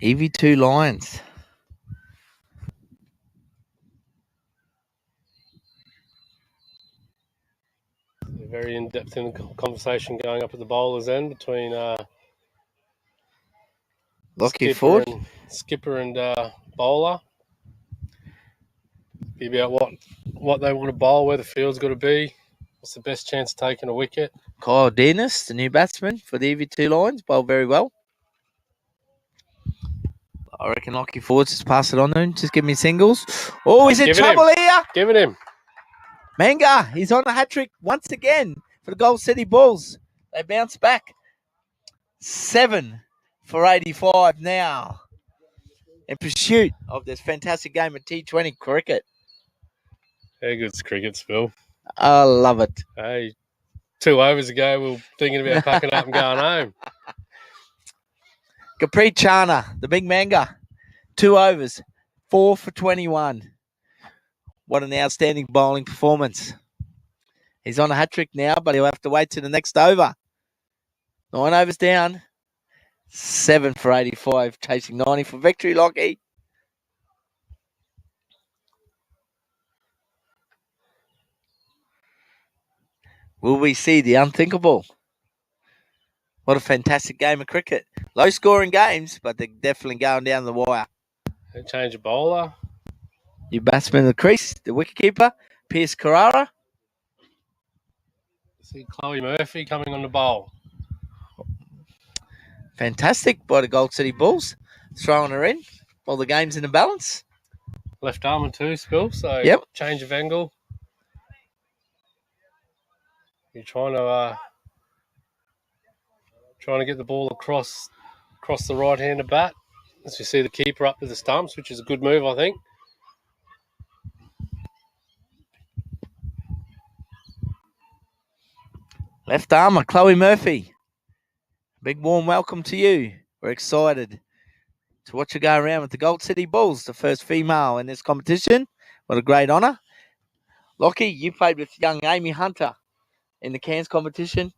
EV2 Lions. They're very in-depth in the conversation going up at the bowler's end between skipper and bowler. Be about what they want to bowl, where the field's got to be. What's the best chance of taking a wicket? Kyle Dennis, the new batsman for the EV2 Lions, bowled very well. I reckon Lockie Forwards just pass it on to him. Just give me singles. Oh, he's in trouble here. Give it him. Manga, he's on a hat-trick once again for the Gold City Bulls. They bounce back. 7 for 85 now. In pursuit of this fantastic game of T20 cricket. Very good cricket, Spill. I love it. Hey, 2 overs ago, we were thinking about packing up and going home. Capri Chana, the big Manga. 2 overs, 4 for 21. What an outstanding bowling performance. He's on a hat-trick now, but he'll have to wait till the next over. 9 overs down. 7 for 85, chasing 90 for victory, Lockie. Will we see the unthinkable? What a fantastic game of cricket. Low-scoring games, but they're definitely going down the wire. Change of bowler. New batsman in the crease, the wicketkeeper, Pierce Carrara. See Chloe Murphy coming on the bowl. Fantastic by the Gold City Bulls. Throwing her in while the game's in the balance. Left arm too, Spill, so yep. Change of angle. You're trying to get the ball across the right-hander bat. As you see the keeper up to the stumps, which is a good move, I think. Left armour, Chloe Murphy. Big warm welcome to you. We're excited to watch you go around with the Gold City Bulls, the first female in this competition. What a great honour. Lockie, you played with young Amy Hunter in the Cairns competition.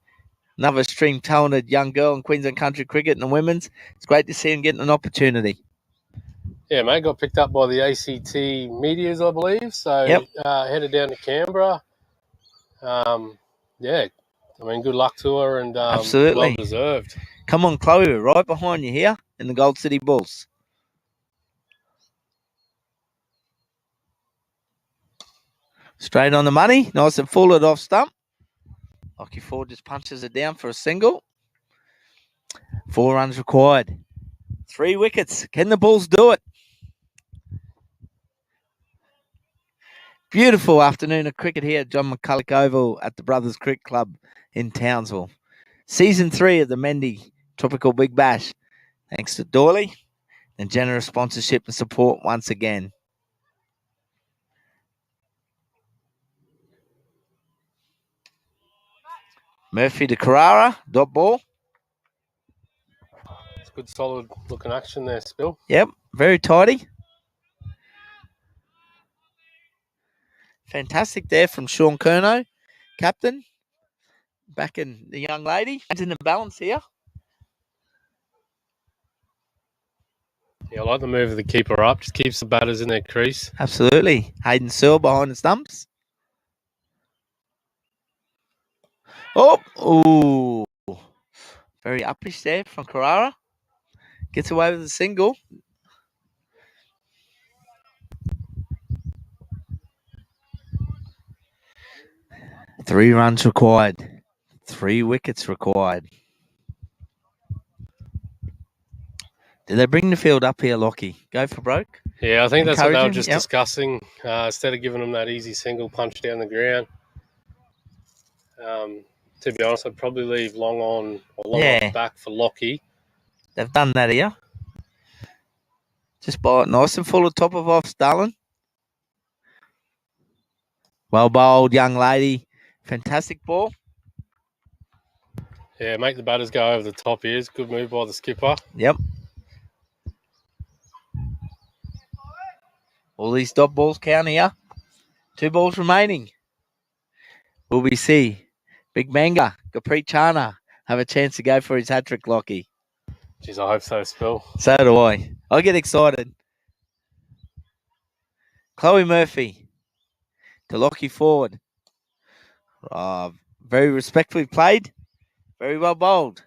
Another extreme talented young girl in Queensland country cricket and the women's. It's great to see him getting an opportunity. Yeah, mate, got picked up by the ACT Medias, I believe. So headed down to Canberra. I mean, good luck to her and Absolutely. well deserved. Come on, Chloe, we're right behind you here in the Gold City Bulls. Straight on the money, nice and full it off stump. Lockie Ford just punches it down for a single. 4 runs required. 3 wickets. Can the Bulls do it? Beautiful afternoon of cricket here at John McCulloch Oval at the Brothers Cricket Club in Townsville. Season 3 of the Mendi Tropical Big Bash. Thanks to Doyley and generous sponsorship and support once again. Murphy to Carrara, dot ball. It's good, solid looking action there, Spill. Yep, very tidy. Fantastic there from Sean Curnow, captain. Backing the young lady. It's in the balance here. Yeah, I like the move of the keeper up. Just keeps the batters in their crease. Absolutely. Hayden Searle behind the stumps. Oh, ooh. Very uppish there from Carrara. Gets away with a single. Three runs required. 3 wickets required. Did they bring the field up here, Lockie? Go for broke? Yeah, I think that's what they were Encouraging, just yep. discussing. Instead of giving them that easy single punch down the ground. To be honest, I'd probably leave long on or long off back for Lockie. They've done that here. Just ball it nice and full of top of off, Starlin. Well bowled, young lady. Fantastic ball. Yeah, make the batters go over the top ears. Good move by the skipper. Yep. All these dot balls count here. 2 balls remaining. Will we see Big Manga, Gurpreet Chana have a chance to go for his hat-trick, Lockie? Jeez, I hope so, Spill. So do I. I get excited. Chloe Murphy to Lockie Ford. Very respectfully played. Very well bowled.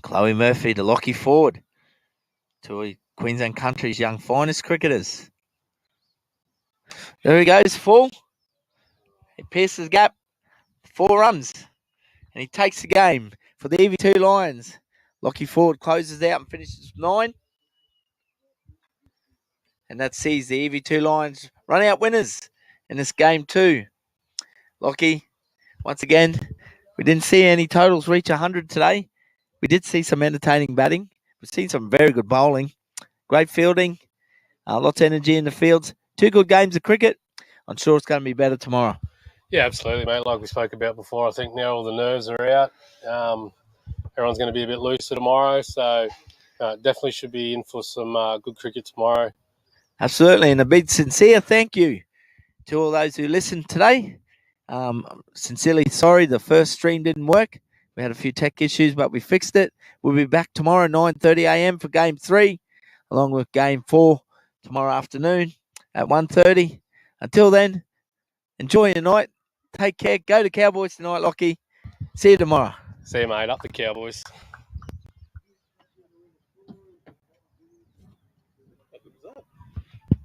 Chloe Murphy to Lockie Ford. To Queensland Country's young finest cricketers. There he goes, full. He pierces gap. 4 runs. And he takes the game for the EV2 Lions. Lockie Ford closes out and finishes 9. And that sees the EV2 Lions run out winners in this game too. Lockie, once again, we didn't see any totals reach 100 today. We did see some entertaining batting. We've seen some very good bowling. Great fielding. Lots of energy in the fields. 2 good games of cricket. I'm sure it's going to be better tomorrow. Yeah, absolutely, mate. Like we spoke about before, I think now all the nerves are out. Everyone's going to be a bit looser tomorrow, so definitely should be in for some good cricket tomorrow. Absolutely, and a big sincere thank you to all those who listened today. Sincerely sorry the first stream didn't work. We had a few tech issues, but we fixed it. We'll be back tomorrow, 9:30 a.m. for Game 3, along with Game 4 tomorrow afternoon at 1:30. Until then, enjoy your night. Take care. Go to Cowboys tonight, Lockie. See you tomorrow. See you, mate. Up the Cowboys.